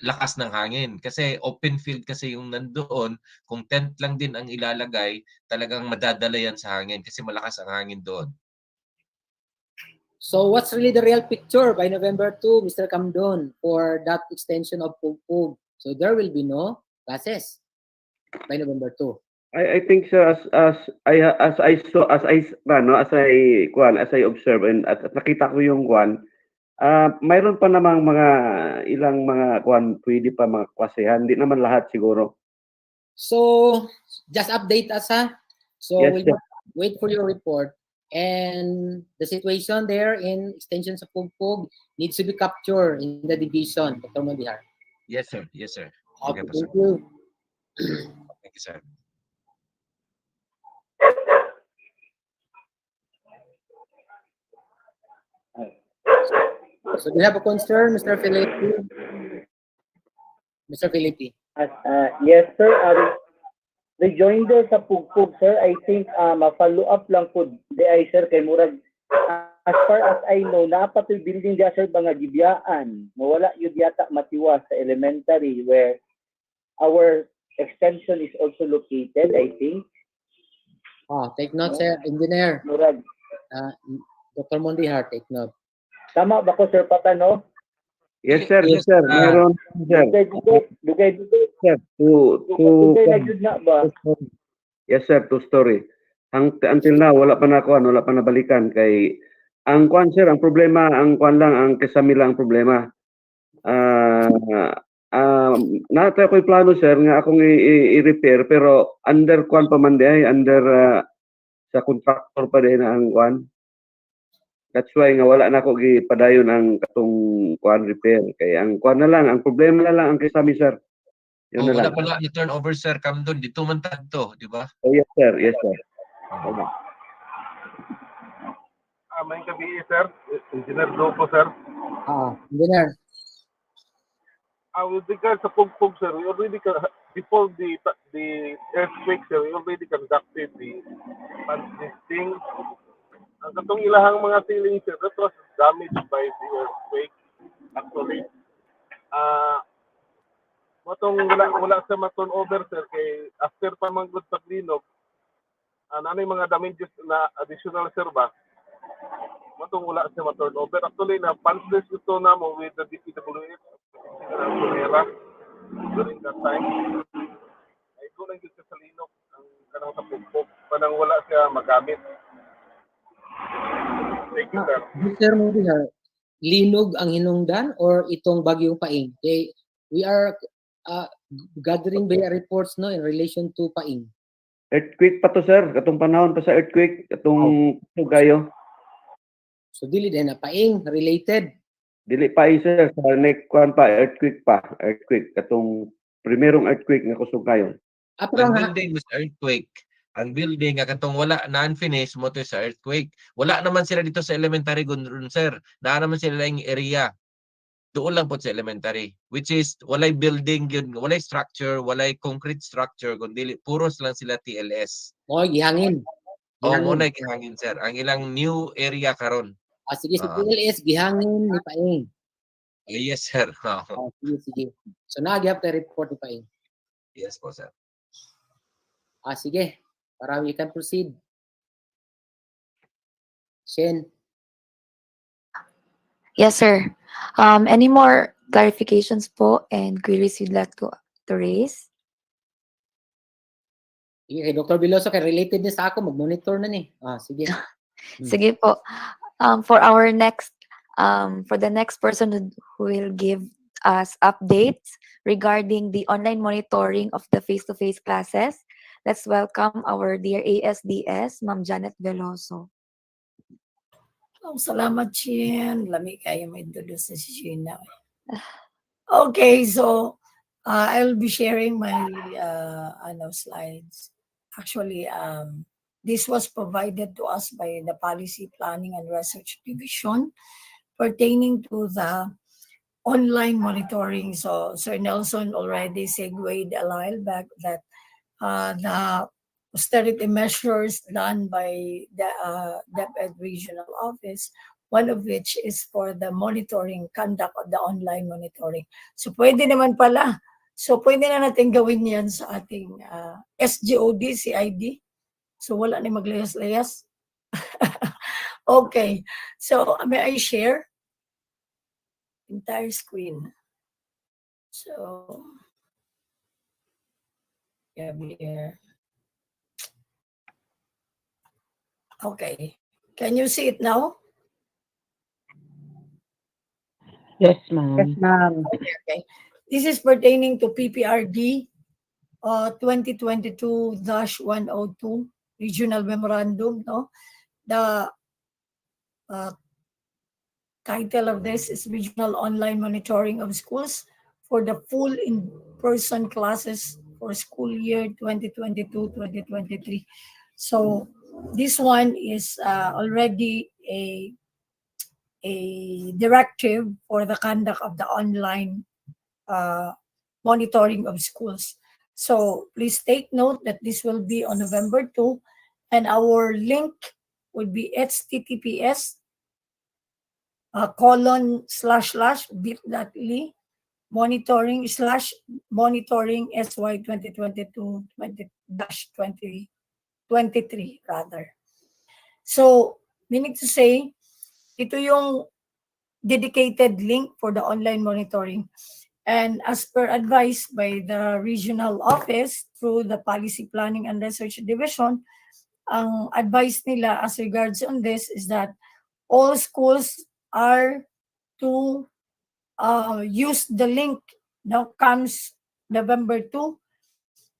lakas ng hangin. Kasi open field kasi yung nandoon, kung tent lang din ang ilalagay, talagang madadala yan sa hangin kasi malakas ang hangin doon. So what's really the real picture by November 2, Mr. Camdon, for that extension of Pugpug? So there will be no classes by November 2. I think, sir, as I observe and at nakita ko yung mayroon pa namang ilang mga pwede pa mga klasehan, hindi naman lahat siguro. So just update us, ha? So Yes, we'll sir. wait for your report. And the situation there in extension sa Pugpug needs to be captured in the division, Dr. Mondihar. Yes, sir. Yes, sir. Okay, Okay po, sir. thank you. Thank you, sir. So do you have a concern, Mr. Felipe? Mr. Felipe. Yes, sir. Rejoinder sa pugpug, sir. I think ma-follow up lang po di ay, sir, kay murag as far as I know, napatoy building dia, sir, mga gibiyaan. Mawala yun yata matiwas sa elementary where our extension is also located, I think. Oh, take note, sir. Engineer. Murag. Dr. Mondihar, take note. Tama ba ko, sir, Patano? Yes, sir. Yes, sir. Meron, sir. Dugay. Sir, Dugay na yun na ba? Yes, sir. Two-story. Until now, wala pa nabalikan kay ang kwan, sir, ang problema, ang kwan lang, ang kesami lang ang problema. Nata ko'y plano, sir, nga akong i-repair, pero under kwan pa man di ay, under sa contractor pa din ang kwan. That's why nga wala na ako gipadayon ang katong kwan repair. Kay ang kwan na lang, ang problema na lang ang kesami, sir. Yun na Wala lang. pala ni turnover, sir. Kam doon. Dito man to, di ba? Oh, yes, sir. Yes, sir. Okay. May gabi, sir. Engineer Lopo, sir. Engineer. With regards sa Pugpug, sir, we already, before the earthquake, sir, we already conducted the punch listing. Ang katong ilahang mga ceiling, sir, that was damaged by the earthquake. Actually, wala sa ma-turnover, sir, kay after pa manggod paglinog, nanay mga damages na additional, sir, ba? Matong wala siya ma-turnover. Actually, na punch list ito na mo with the DPWH during that time. Ay, kung nang sa Salino, ang kanang sa Pugpog, panang wala siya magamit. Thank you, sir. Mr. Mondihar, linog ang hinungdan or itong bagyong Paing? Okay, we are gathering by reports no in relation to Paing. Earthquake pa to, sir. Katong panahon pa sa earthquake, katong gayo. So dili din na Paing related. Dili pa sir, sa next kwan pa earthquake pa, earthquake katong primerong earthquake nga kusog kayo. Ang building was earthquake. Ang building nga katong wala na unfinished mo to sa earthquake. Wala naman sila dito sa elementary gunrun, sir. Naa naman sila yung area. Doon lang po sa elementary, which is walay building yun, walay structure, walay concrete structure, kundi puros lang sila TLS. Oh, gihangin. Oh, mo na gihangin, sir. Ang ilang new area karon. Sige, sa TLS gihangin ni Paing. Yes, sir. Sige. So nag-have the report ni Paing. Yes po, sir. Sige. Para we can proceed. Shen. Yes, sir. Any more clarifications po and queries you'd like to raise? Sige, kay Dr. Biloso, kay related niya sa ako, mag-monitor na ni. Sige. Sige po. For our next, for the next person who will give us updates regarding the online monitoring of the face-to-face classes, let's welcome our dear ASDS, Ma'am Janet Veloso. Salamat, Chin. Lami kayo may introduce si Chin now. Okay, so I'll be sharing my slides. Actually, this was provided to us by the Policy Planning and Research Division pertaining to the online monitoring. So Sir Nelson already segued a while back that the austerity measures done by the DepEd Regional Office, one of which is for the monitoring, conduct of the online monitoring. So pwede naman pala. So pwede na natin gawin yan sa ating SGOD, CID. So wala na maglayas-layas. Okay. So may I share? Entire screen. So, yeah, here. Okay. Can you see it now? Yes, ma'am. Yes, ma'am. Okay. This is pertaining to PPRD 2022-102 Regional Memorandum, no? The title of this is Regional Online Monitoring of Schools for the Full In-Person Classes for School Year 2022-2023. So this one is already a directive for the conduct of the online monitoring of schools. So please take note that this will be on November 2, and our link would be https :// monitoring SY 2022-2023 rather. So, meaning to say, ito yung dedicated link for the online monitoring. And as per advice by the regional office through the Policy Planning and Research Division, ang advice nila as regards on this is that all schools are to use the link now comes November 2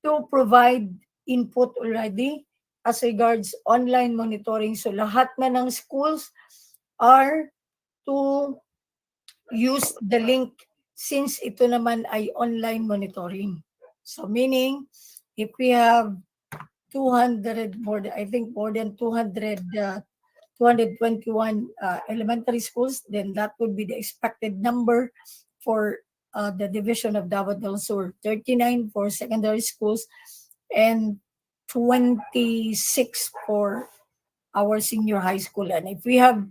to provide input already as regards online monitoring. So lahat na ng schools are to use the link since ito naman ay online monitoring. So meaning, if we have 200 more, I think more than 221 elementary schools, then that would be the expected number for the division of Davao del Sur, 39 for secondary schools and 26 for our senior high school. And if we have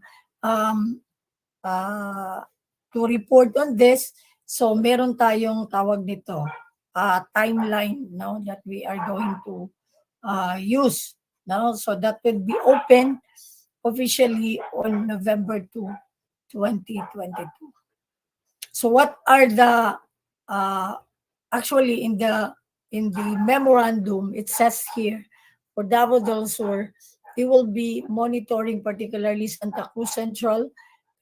to report on this, so meron tayong tawag nito, timeline, no, that we are going to use. No? So that will be open officially on November 2, 2022. So what are the actually in the memorandum it says here for Davao del Sur, we will be monitoring particularly Santa Cruz Central,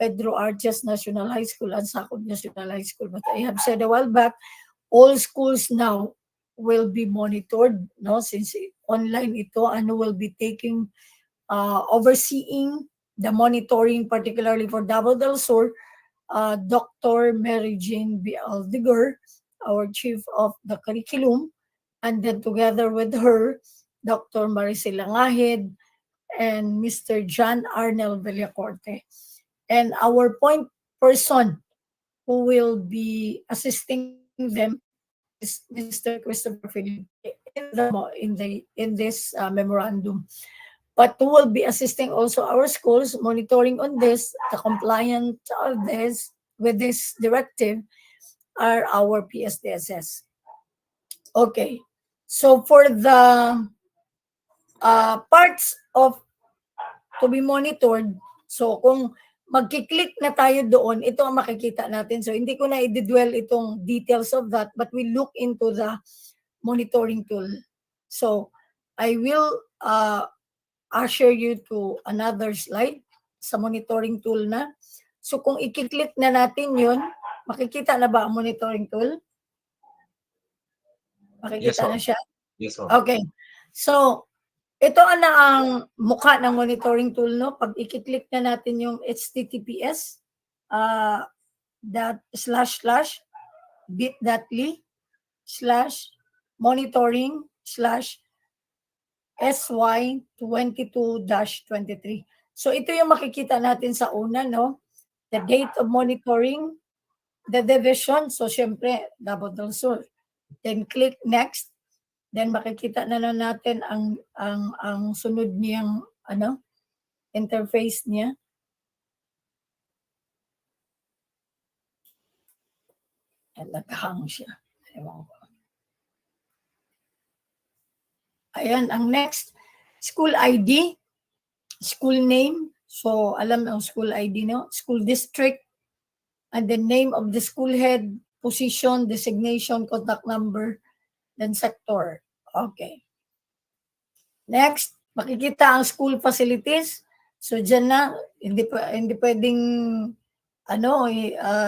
Pedro Arches National High School, and Sacog National High School. But I have said a while back, all schools now will be monitored, no? Since online ito, ano will be taking, overseeing the monitoring, particularly for Davao del Sur, Dr. Mary Jane B. Aldiger, our Chief of the Curriculum, and then together with her, Dr. Maricela Ngahid, and Mr. John Arnel Villacorte. And our point person who will be assisting them is Mr. Christopher Philip in this memorandum. But who will be assisting also our schools monitoring on this, the compliance of this with this directive are our PSDSS. Okay, so for the parts of to be monitored, so kung magkiklik na tayo doon, ito ang makikita natin. So hindi ko na i-dwell itong details of that, but we look into the monitoring tool. So I will usher you to another slide sa monitoring tool na. So kung i-click na natin yun, makikita na ba ang monitoring tool? Makikita na siya? Yes, ma'am. Okay. So, ito ang mukha ng monitoring tool, no? Pag i-click na natin yung https bit.ly/monitoring/SY22-23. So ito yung makikita natin sa una, no? The date of monitoring, the division, so syempre, Davao del Sur. Then click next. Then makikita na natin ang sunod niyang interface niya. At naghang siya. Ewan ko. Ayan, ang next, school ID, school name. So, alam ang school ID, no? School district, and the name of the school head, position, designation, contact number, then sector. Okay. Next, makikita ang school facilities. So, dyan na, hindi pwedeng,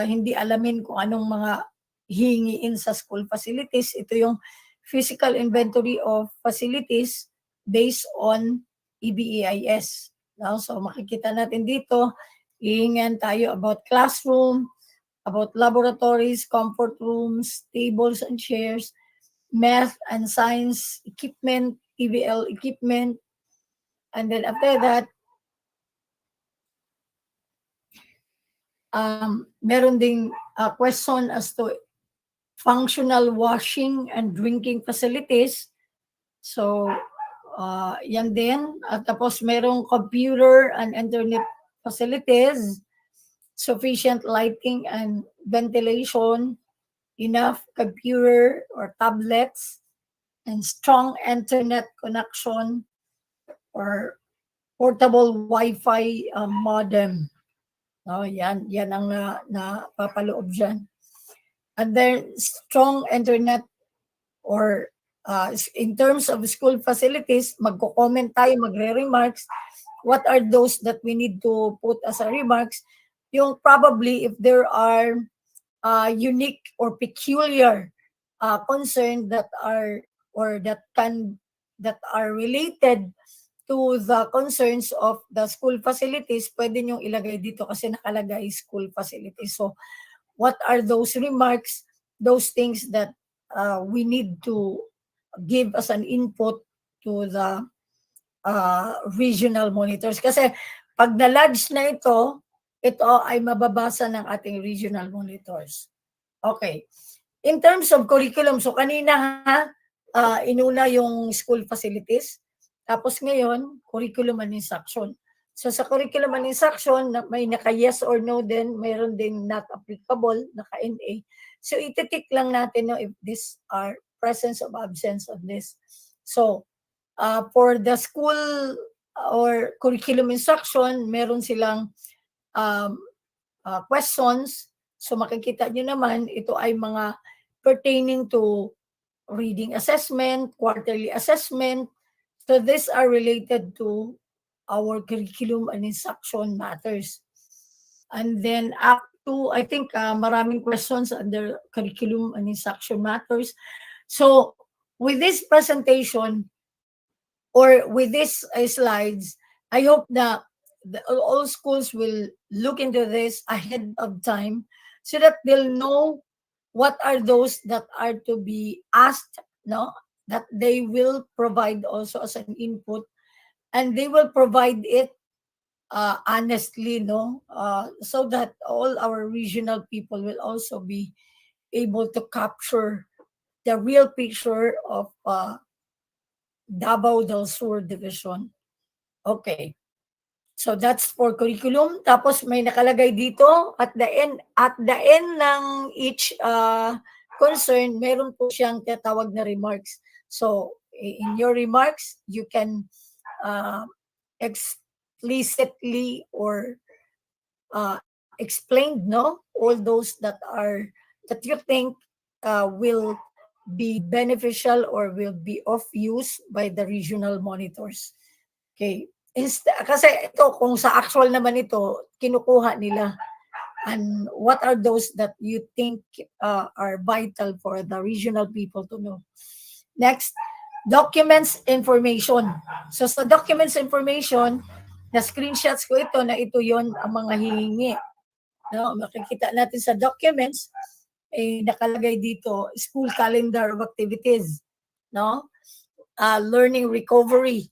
hindi alamin kung anong mga hingiin sa school facilities. Ito yung physical inventory of facilities based on EBEIS. No? So makikita natin dito, hihingan tayo about classroom, about laboratories, comfort rooms, tables and chairs, math and science equipment, TVL equipment, and then after that, meron ding question as to functional washing and drinking facilities. So, yan din. At tapos merong computer and internet facilities, sufficient lighting and ventilation, enough computer or tablets, and strong internet connection or portable Wi-Fi modem. No, yan ang napapaloob dyan. And then strong internet or in terms of school facilities, magko-comment tayo, magre-remarks. What are those that we need to put as a remarks? Yung probably if there are unique or peculiar concern that are or that are related to the concerns of the school facilities, pwede nyong ilagay dito kasi nakalagay school facilities. So, what are those remarks, those things that we need to give as an input to the regional monitors? Kasi pag na-lodge na ito ay mababasa ng ating regional monitors. Okay. In terms of curriculum, so kanina inuna yung school facilities. Tapos ngayon, curriculum and instruction. So sa curriculum and instruction, may naka-yes or no din, mayroon din not applicable, naka-NA. So ititik lang natin no, if these are presence of absence of this. So for the school or curriculum instruction, meron silang questions. So makikita nyo naman, ito ay mga pertaining to reading assessment, quarterly assessment. So these are related to our curriculum and instruction matters. And then up to, I think maraming questions under curriculum and instruction matters. So with this presentation or with these slides, I hope that all schools will look into this ahead of time so that they'll know what are those that are to be asked, no? That they will provide also as an input, and they will provide it honestly, no? So that all our regional people will also be able to capture the real picture of Davao del Sur Division. Okay. So that's for curriculum. Tapos may nakalagay dito at the end ng each concern, meron po siyang tinatawag na remarks. So in your remarks, you can explicitly or explain no all those that you think will be beneficial or will be of use by the regional monitors. Okay. Kasi ito, kung sa actual naman ito, kinukuha nila. And what are those that you think are vital for the regional people to know? Next, documents information. So sa documents information, na screenshots ko ito na ito yon ang mga hihingi. No, makikita natin sa documents, nakalagay dito, school calendar of activities. No? Learning recovery.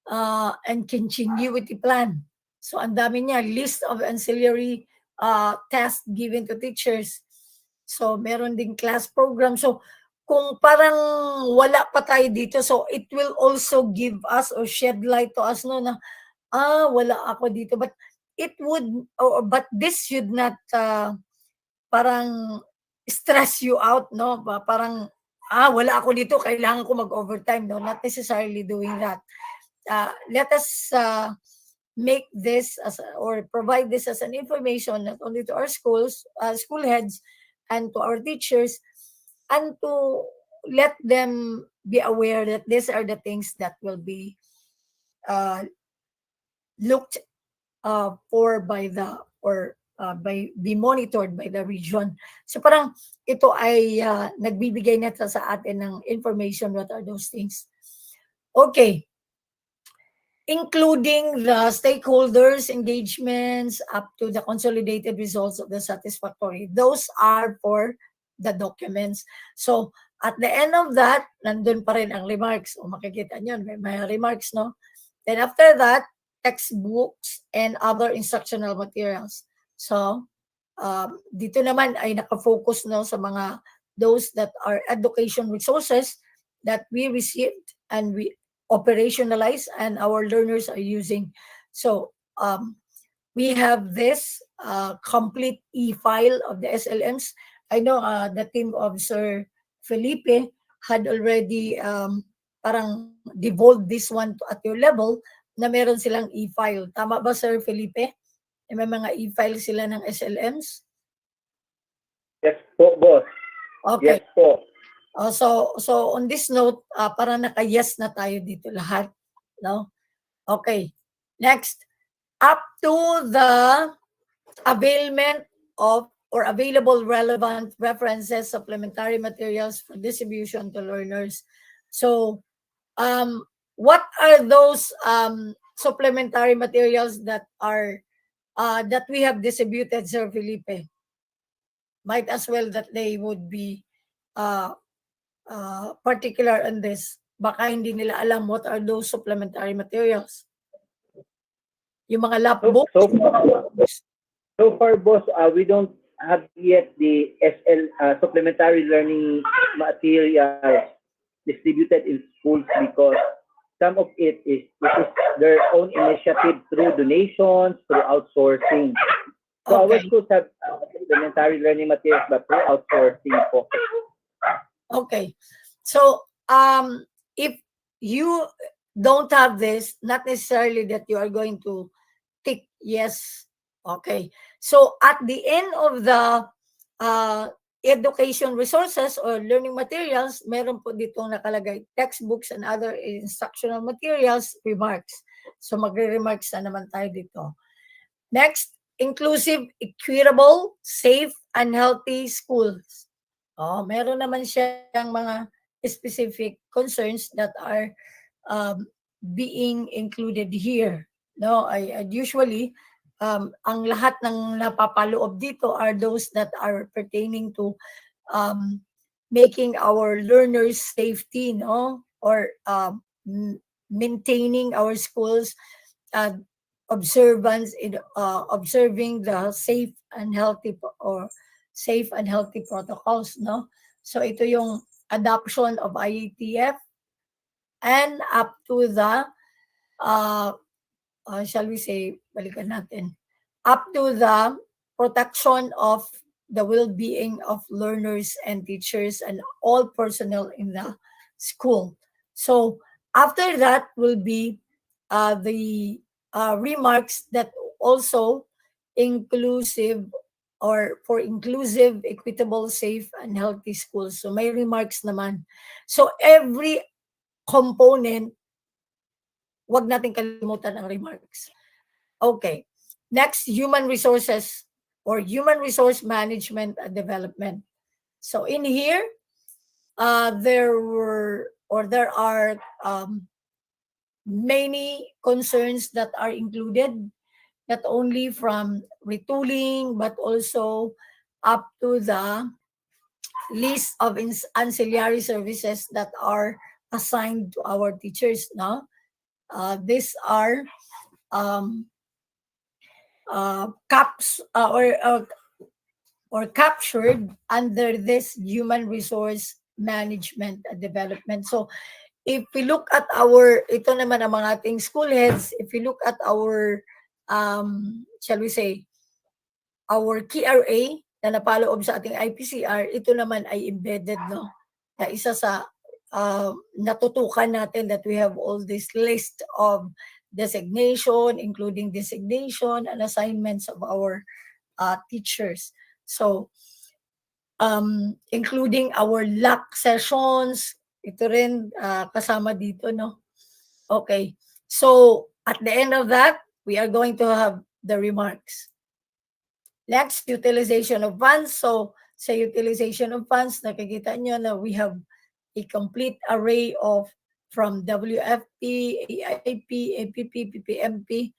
And continuity plan. So ang dami niya, list of ancillary tasks given to teachers. So meron ding class program. So kung parang wala pa tayo dito, so it will also give us or shed light to us no na wala ako dito, but it would but this should not parang stress you out, no? Parang wala ako dito, kailangan ko mag-overtime, no? Not necessarily doing that. Let us make this or provide this as an information not only to our schools, school heads, and to our teachers, and to let them be aware that these are the things that will be looked for by the or be monitored by the region. So parang ito ay nagbibigay na sa atin ng information what are those things. Okay. Including the stakeholders' engagements up to the consolidated results of the satisfactory. Those are for the documents. So, at the end of that, nandun pa rin ang remarks. O makikita nyo, may remarks, no? Then after that, textbooks and other instructional materials. So, dito naman ay nakafocus no sa mga those that are education resources that we received and we operationalize and our learners are using. So we have this complete e-file of the SLMs. I know the team of Sir Felipe had already parang devolved this one at your level na meron silang e-file. Tama ba, Sir Felipe? May mga e-file sila ng SLMs? Yes po, boss. Okay. Yes po. So on this note, para naka-yes na tayo dito lahat, no? Okay. Next, up to the availment of or available relevant references, supplementary materials for distribution to learners. So, what are those supplementary materials that are that we have distributed, Sir Felipe? Might as well that they would be particular on this. Baka hindi nila alam what are those supplementary materials. Yung mga lap books. So far, boss, we don't have yet the SL supplementary learning materials distributed in schools because some of it is their own initiative through donations, through outsourcing. So our schools have supplementary learning materials but through outsourcing po. Okay. So, if you don't have this, not necessarily that you are going to tick yes. Okay. So, at the end of the education resources or learning materials, meron po ditong nakalagay textbooks and other instructional materials, remarks. So, magre-remarks na naman tayo dito. Next, inclusive, equitable, safe, and healthy schools. Meron naman siyang mga specific concerns that are being included here. No, I usually ang lahat ng napapaloob dito are those that are pertaining to making our learners safety, no, or maintaining our schools observance in observing the safe and healthy protocols, no? So ito yung adoption of IETF and up to the shall we say, balikan natin, up to the protection of the well-being of learners and teachers and all personnel in the school. So after that will be the remarks that also inclusive or for inclusive, equitable, safe, and healthy schools. So may remarks naman. So every component, wag natin kalimutan ang remarks. Okay. Next, human resources or human resource management and development. So in here, there are many concerns that are included, not only from retooling, but also up to the list of ancillary services that are assigned to our teachers. No, these are caps or captured under this human resource management and development. So if we look at ito naman ang mga ating school heads, if we look at our, shall we say, our KRA na napaloob sa ating IPCR, ito naman ay embedded, no? Na isa sa natutukan natin that we have all this list of designation, including designation and assignments of our teachers. So, including our LAC sessions, ito rin kasama dito, no? Okay. So, at the end of that, we are going to have the remarks. Next, utilization of funds. So sa utilization of funds, nakikita nyo na we have a complete array of from WFP, AIP, APP, PPMP.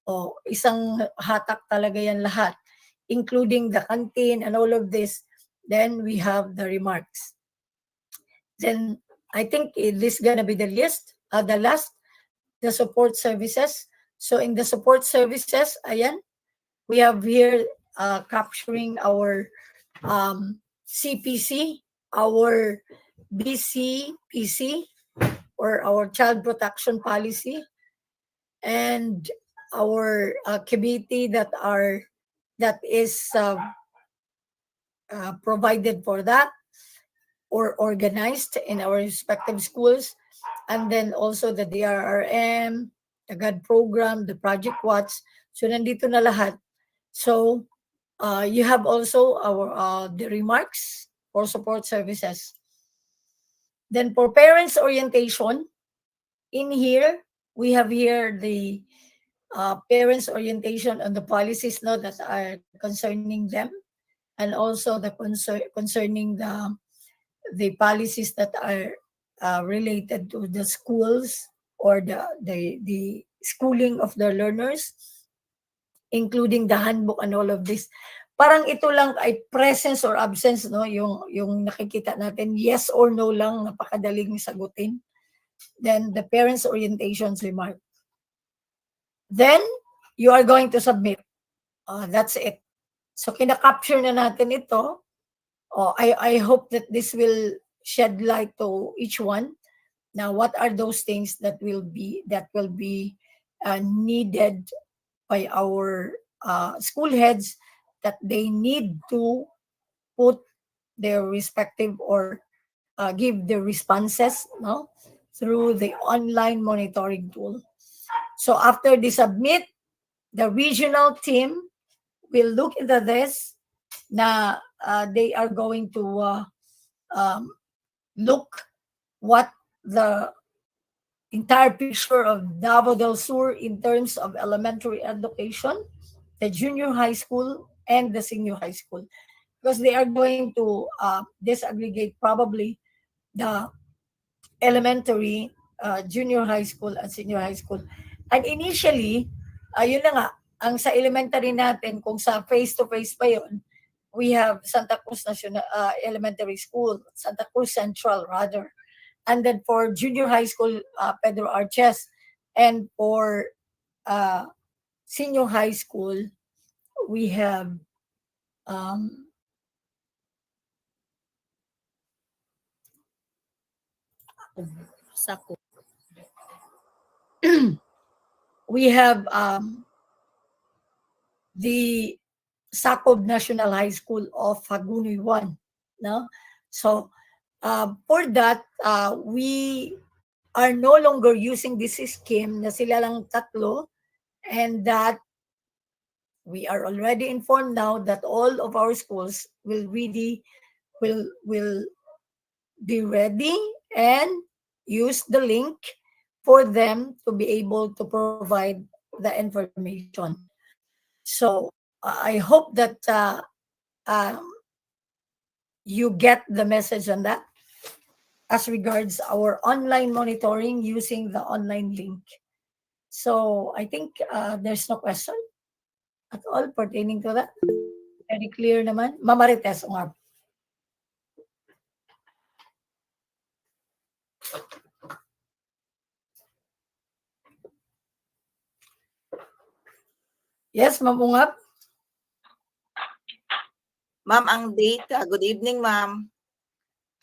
O isang hatak talaga yan lahat, including the canteen and all of this. Then we have the remarks. Then I think this is gonna be the last, the support services. So in the support services, ayan, we have here capturing our CPC, our BCPC, or our child protection policy, and our committee that is provided for that or organized in our respective schools, and then also the DRRM, the GAD program, the Project Watch. So nandito na lahat. So you have also our the remarks for support services. Then for parents orientation, in here we have here the parents orientation on the policies no, that are concerning them, and also the concerning the policies that are related to the schools or the schooling of the learners, including the handbook and all of this. Parang ito lang ay presence or absence, no? Yung nakikita natin, yes or no lang, napakadaling sagutin. Then the parents' orientations remark. Then you are going to submit. That's it. So kinakapture na natin ito. I hope that this will shed light to each one. Now, what are those things that will be needed by our school heads, that they need to put their respective or give their responses, no, through the online monitoring tool. So after they submit, the regional team will look into this. Na they are going to look what the entire picture of Davao del Sur in terms of elementary education, the junior high school, and the senior high school, because they are going to disaggregate probably the elementary, junior high school, and senior high school. And initially, yun na nga, ang sa elementary natin, kung sa face-to-face pa yun, we have Santa Cruz National Elementary School, Santa Cruz Central rather. And then for junior high school, Pedro Arches. And for senior high school, we have Sako. we have the Sakob National High School of Hagunoy 1. No? So for that, we are no longer using this scheme na sila lang tatlo, and that we are already informed now that all of our schools will be ready and use the link for them to be able to provide the information. So I hope that you get the message on that as regards our online monitoring using the online link. So I think there's no question at all pertaining to that. Very clear naman. Mamarites, nga. Yes, Ma'am Ungap. Ma'am, ang data, good evening, ma'am.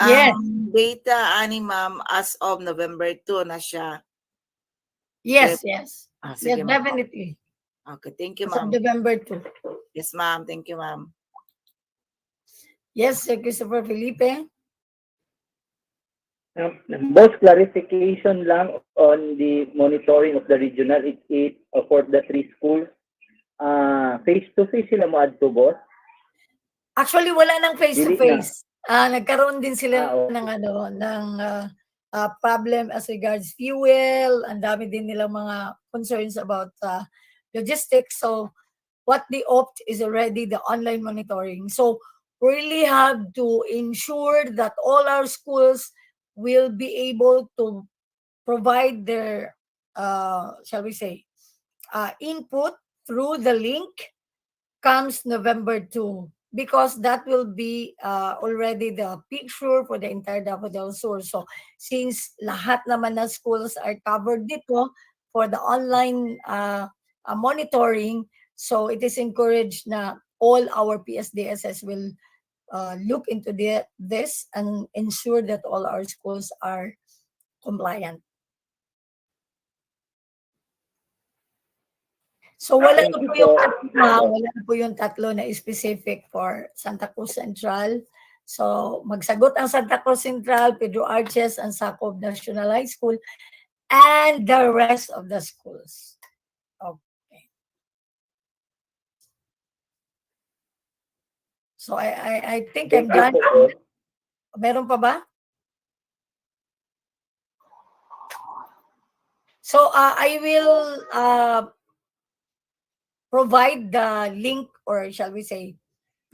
Yes. Ang data, ma'am, as of November 2 na siya. Yes, yes. Sige, Yes, ma'am. definitely. Okay, thank you, As of ma'am. November 2. Yes, ma'am. Thank you, ma'am. Yes, Sir Christopher Felipe. Both clarification lang on the monitoring of the regional, it's for the 3 schools. Face-to-face sila mo adto, boss? Actually, wala nang face-to-face. Nagkaroon din sila okay. ng problem as regards fuel. Ang dami din nilang mga concerns about logistics. So, what they opt is already the online monitoring. So we really have to ensure that all our schools will be able to provide their, shall we say, input through the link comes November 2, because that will be already the picture for the entire Davao del Sur. So since lahat naman ng schools are covered dito for the online monitoring, so it is encouraged na all our PSDSS will look into this and ensure that all our schools are compliant. So wala Thank na you po yung po. wala na po yung tatlo na specific for Santa Cruz Central. So magsagot ang Santa Cruz Central, Pedro Arches, and Sacov National High School, and the rest of the schools. Okay. So I think I'm Thank you done. po. Meron pa ba? So I will provide the link, or shall we say,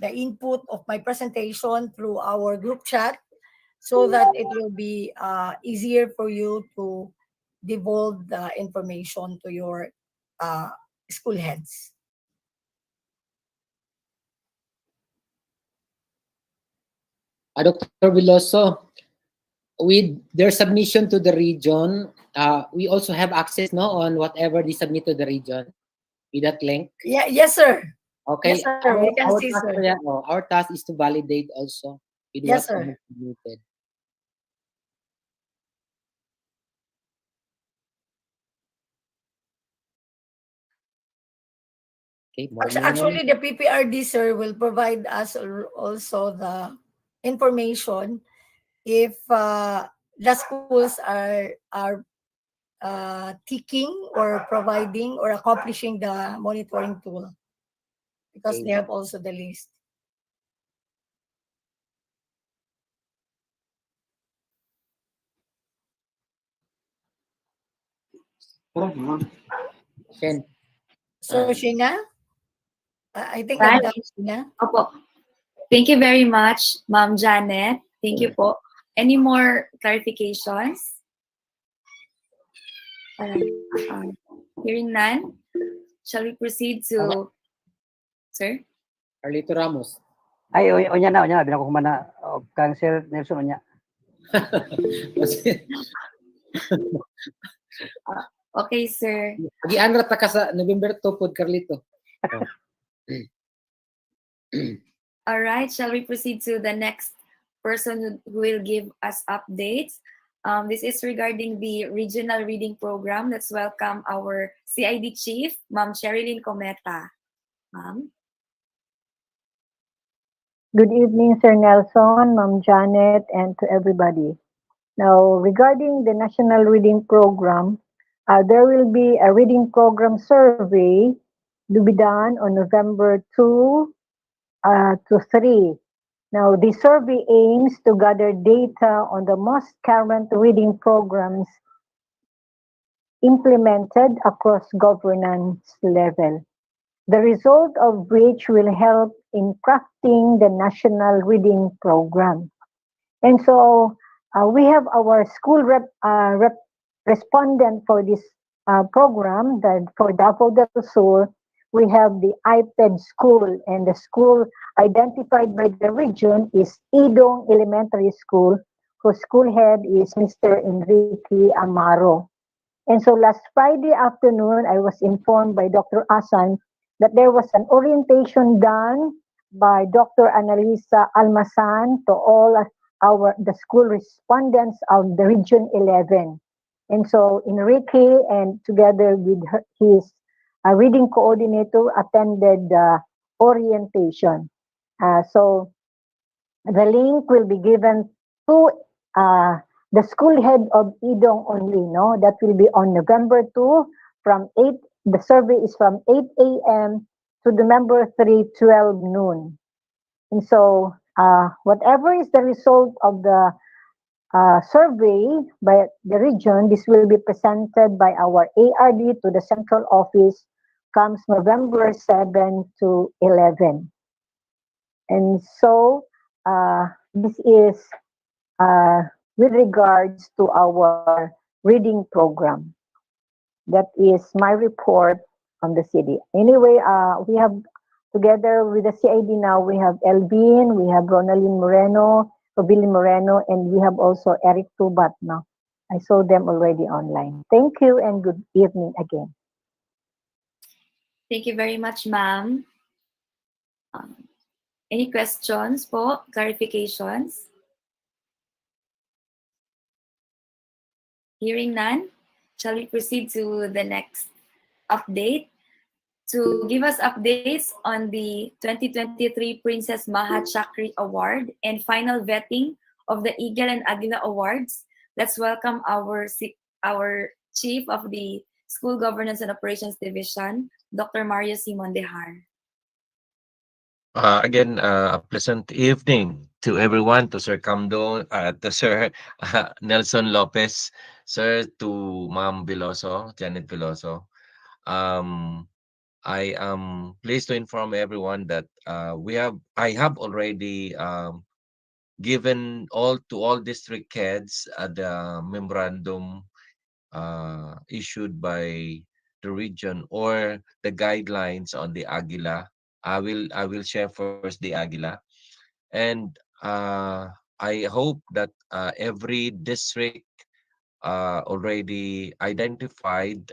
the input of my presentation through our group chat, so that it will be easier for you to divulge the information to your uh, school heads. Dr. Veloso, with their submission to the region, we also have access no on whatever they submit to the region with that link. Yeah, yes, sir. Okay, Yes, sir. We can our see, task, sir. our task is to validate also with Yes, what sir. we have submitted. Okay, Actually, the PPRD, sir, will provide us also the information if the schools are taking or providing or accomplishing the monitoring tool, because they have also the list. Shen. So, Sheena, I think I'm Right. done, Sheena. Opo. Thank you very much, Ma'am Janet. Thank you po. Any more clarifications? Alright. Hearing none, shall we proceed to... Sir? Carlito Ramos. Ay, onya na, binakukumana, Council Nelson, onya. Okay, sir. Gianra ta ka sa November 2 pod, Carlito. All right, shall we proceed to the next person who will give us updates? This is regarding the regional reading program. Let's welcome our CID chief, Ma'am Sherilyn Cometa. Ma'am. Good evening, Sir Nelson, Ma'am Janet, and to everybody. Now, regarding the National Reading Program, there will be a reading program survey to be done on November 2 to 3. Now, the survey aims to gather data on the most current reading programs implemented across governance level, the result of which will help in crafting the National Reading Program. And so we have our school respondent for this program, that for Davao del Sur, we have the iPad school, and the school identified by the region is Idong Elementary School, whose school head is Mr. Enrique Amaro. And so last Friday afternoon, I was informed by Dr. Asan that there was an orientation done by Dr. Analisa Almasan to all the school respondents of the Region 11. And so Enrique, and together with his reading coordinator, attended the orientation. So the link will be given to the school head of Idong only, no? That will be on November 2 from 8, the survey is from 8 a.m. to November 3, 12 noon. And so whatever is the result of the survey by the region, this will be presented by our ARD to the central office comes November 7 to 11. And so this is uh, with regards to our reading program. That is my report on the city. Anyway, we have together with the CID now, we have Elvin, we have Ronaldin Moreno, Robili Moreno, and we have also Eric Tubat now. I saw them already online. Thank you and good evening again. Thank you very much, ma'am. Um, any questions po? Clarifications? Hearing none, shall we proceed to the next update? To give us updates on the 2023 Princess Maha Chakri Award and final vetting of the Eagle and Agila Awards, let's welcome our Chief of the School Governance and Operations Division, Dr. Mario Simon Dehar. Again, a pleasant evening to everyone, to Sir Camdo, to Sir Nelson Lopez, Sir, to Ma'am Veloso, Janet Veloso. Um, I am pleased to inform everyone that I have already given all district heads the memorandum issued by the region or the guidelines on the Aguila. I will share first the Aguila, and I hope that every district already identified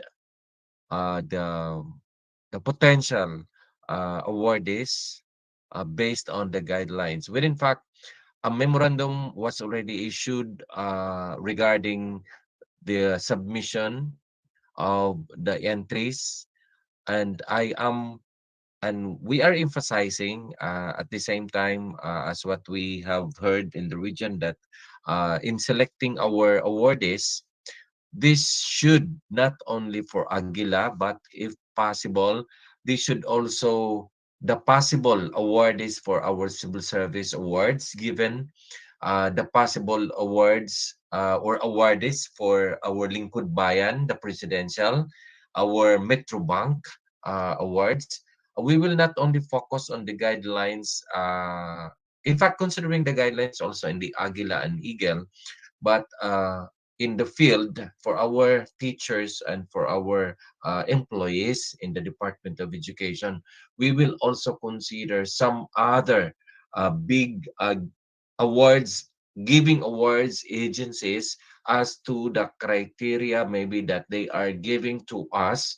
the potential awardees based on the guidelines. When in fact, a memorandum was already issued regarding the submission of the entries, and we are emphasizing at the same time as what we have heard in the region that in selecting our awardees, this should not only for Aguila, but if possible, this should also the possible awardees for our civil service awards, given the possible awards or awardees for our Lingkod Bayan, the presidential, our Metro Bank awards. We will not only focus on the guidelines, in fact, considering the guidelines also in the Aguila and Eagle, but in the field for our teachers and for our employees in the Department of Education, we will also consider some other big awards, giving awards agencies as to the criteria maybe that they are giving to us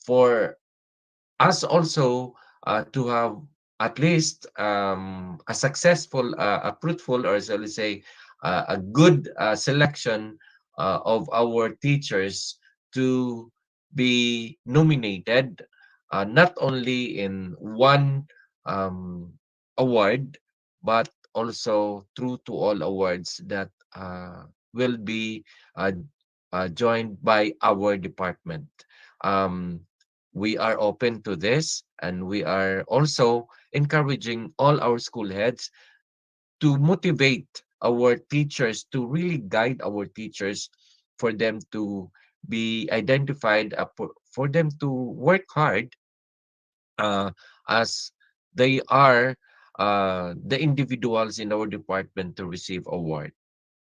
for us also to have at least a successful, a fruitful, or shall we say, a good selection of our teachers to be nominated not only in one um, award, but also through to all awards that will be uh, joined by our department. Um, we are open to this, and we are also encouraging all our school heads to motivate our teachers, to really guide our teachers for them to be identified, for them to work hard uh, as they are the individuals in our department to receive award.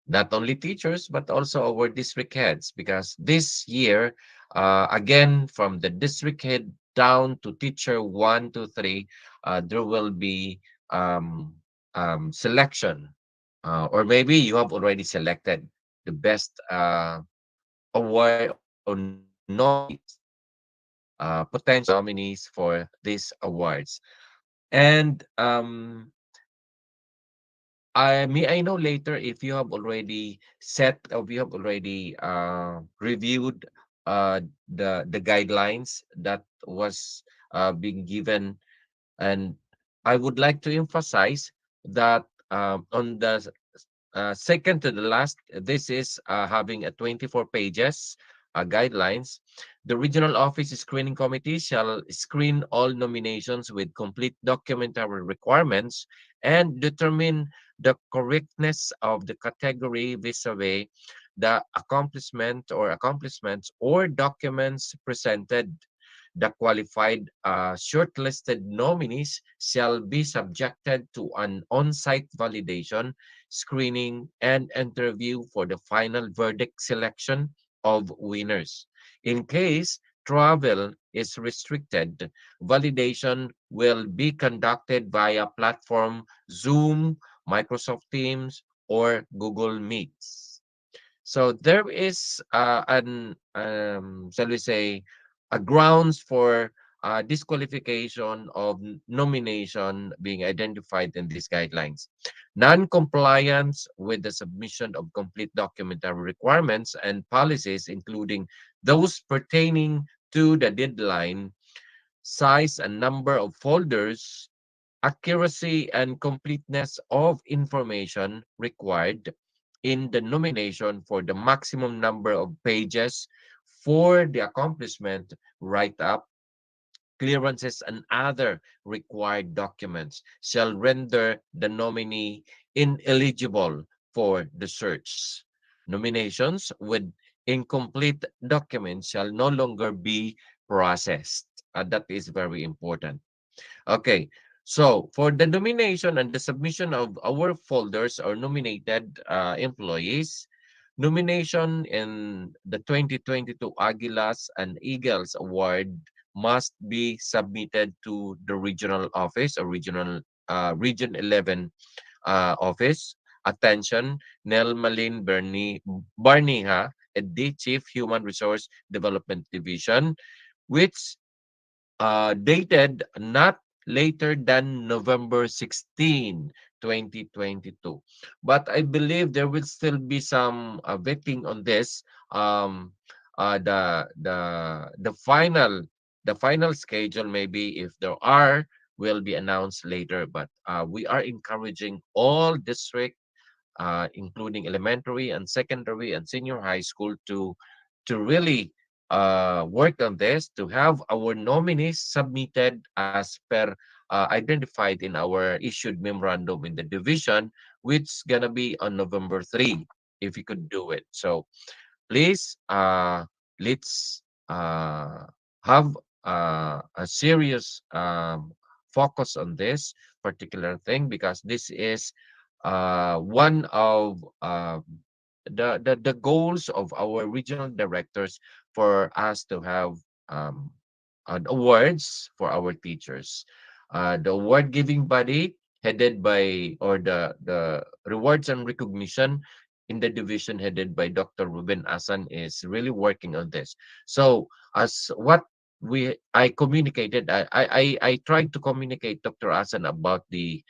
Not only teachers, but also our district heads, because this year, again, from the district head down to teacher 1 to 3, there will be um, selection, or maybe you have already selected the best award or nominees, potential nominees for these awards. And I know later if you have already set or you have already reviewed the guidelines that was being given, and I would like to emphasize that on the second to the last, this is having a 24 pages guidelines. The regional office screening committee shall screen all nominations with complete documentary requirements and determine the correctness of the category vis-a-vis the accomplishment or accomplishments or documents presented. The qualified shortlisted nominees shall be subjected to an on-site validation, screening, and interview for the final verdict selection of winners. In case travel is restricted, validation will be conducted via platform Zoom, Microsoft Teams, or Google Meets. So there is an shall we say a grounds for disqualification of nomination being identified in these guidelines. Non-compliance with the submission of complete documentary requirements and policies, including those pertaining to the deadline, size and number of folders, accuracy and completeness of information required in the nomination for the maximum number of pages for the accomplishment write-up, clearances, and other required documents shall render the nominee ineligible for the search. Nominations with incomplete documents shall no longer be processed. That is very important. Okay, so for the nomination and the submission of our folders or nominated employees, nomination in the 2022 Aguilas and Eagles Award must be submitted to the regional office or Region 11 office. Attention, Nel Malin Barniha, the Chief Human Resource Development Division, which dated not later than November 16, 2022. But I believe there will still be some vetting on this. Um, the final schedule, maybe if there are, will be announced later. But we are encouraging all district, including elementary and secondary and senior high school, to really work on this, to have our nominees submitted as per identified in our issued memorandum in the division, which gonna be on November 3, if you could do it. So please, let's have a serious focus on this particular thing, because this is one of the goals of our regional directors, for us to have um, awards for our teachers. The award giving body headed by, or the rewards and recognition in the division headed by Dr. Ruben Asan, is really working on this. So as what I communicated, I tried to communicate Dr. Asan about the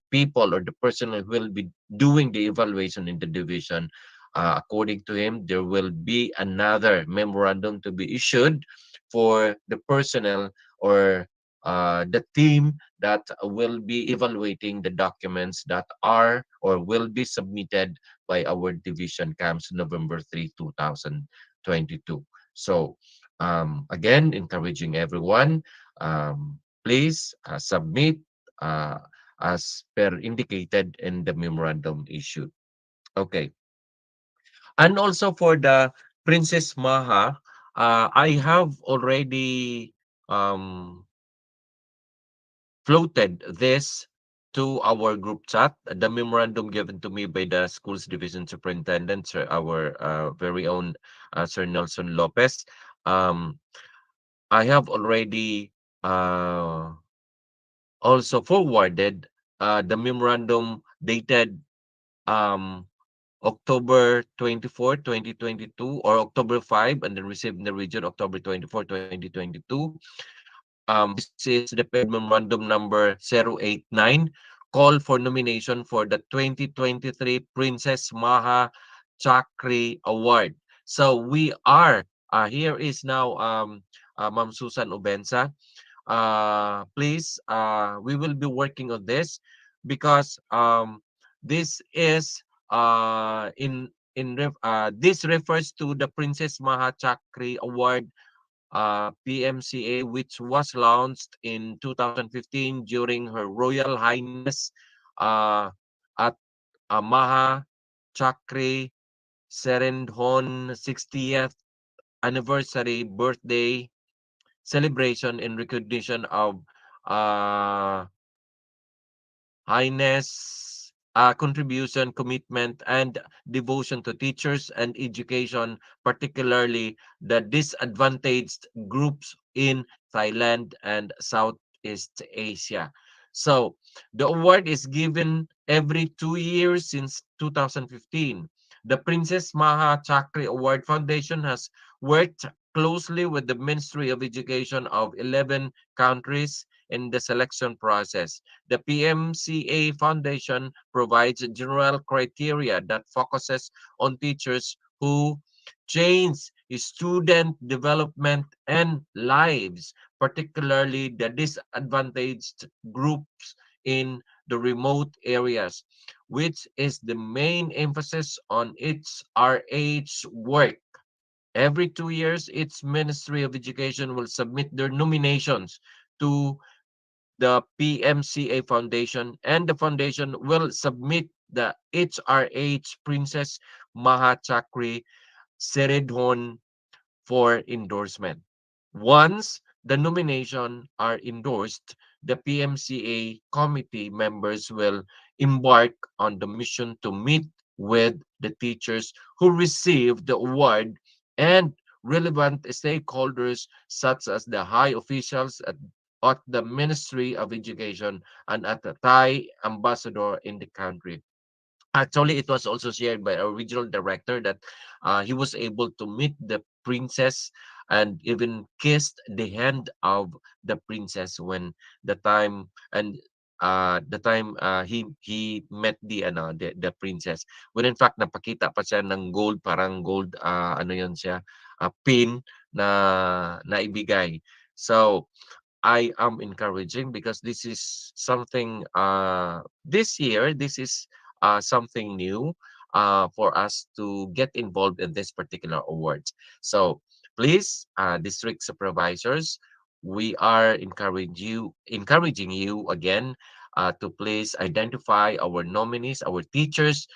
people or the personnel who will be doing the evaluation in the division. According to him, there will be another memorandum to be issued for the personnel or the team that will be evaluating the documents that are or will be submitted by our division comes November 3, 2022. So again, encouraging everyone, please submit uh, as per indicated in the memorandum issued. Okay. And also for the Princess Maha, I have already um, floated this to our group chat, the memorandum given to me by the schools division superintendent, sir, our very own Sir Nelson Lopez. Um, I have already also forwarded the memorandum dated um, October 24, 2022, or October 5, and then received in the region October 24, 2022. This is the Fed Memorandum number 089, call for nomination for the 2023 Princess Maha Chakri Award. So we are, here is now Ma'am Susan Obensa. Please, we will be working on this, because this is this refers to the Princess Maha Chakri Award, PMCA, which was launched in 2015 during Her Royal Highness uh, at Maha Chakri Serendhon 60th anniversary birthday celebration in recognition of uh, highness, contribution, commitment, and devotion to teachers and education, particularly the disadvantaged groups in Thailand and Southeast Asia. So the award is given every 2 years since 2015. The Princess Maha Chakri Award Foundation has worked closely with the Ministry of Education of 11 countries in the selection process. The PMCA Foundation provides general criteria that focuses on teachers who change student development and lives, particularly the disadvantaged groups in the remote areas, which is the main emphasis on its RH work. Every 2 years, its Ministry of Education will submit their nominations to the PMCA Foundation, and the foundation will submit the HRH Princess Mahachakri Seredhon for endorsement. Once the nomination are endorsed, the PMCA committee members will embark on the mission to meet with the teachers who receive the award and relevant stakeholders such as the high officials at the Ministry of Education and at the Thai ambassador in the country. Actually, it was also shared by our regional director that he was able to meet the princess and even kissed the hand of the princess when the time and he met the princess, when in fact napakita pa siya ng gold, parang gold, ano yon siya, pin na naibigay. So I am encouraging because this is something this year, this is something new for us to get involved in this particular awards. So please, district supervisors, we are encouraging you again to please identify our nominees, our teachers,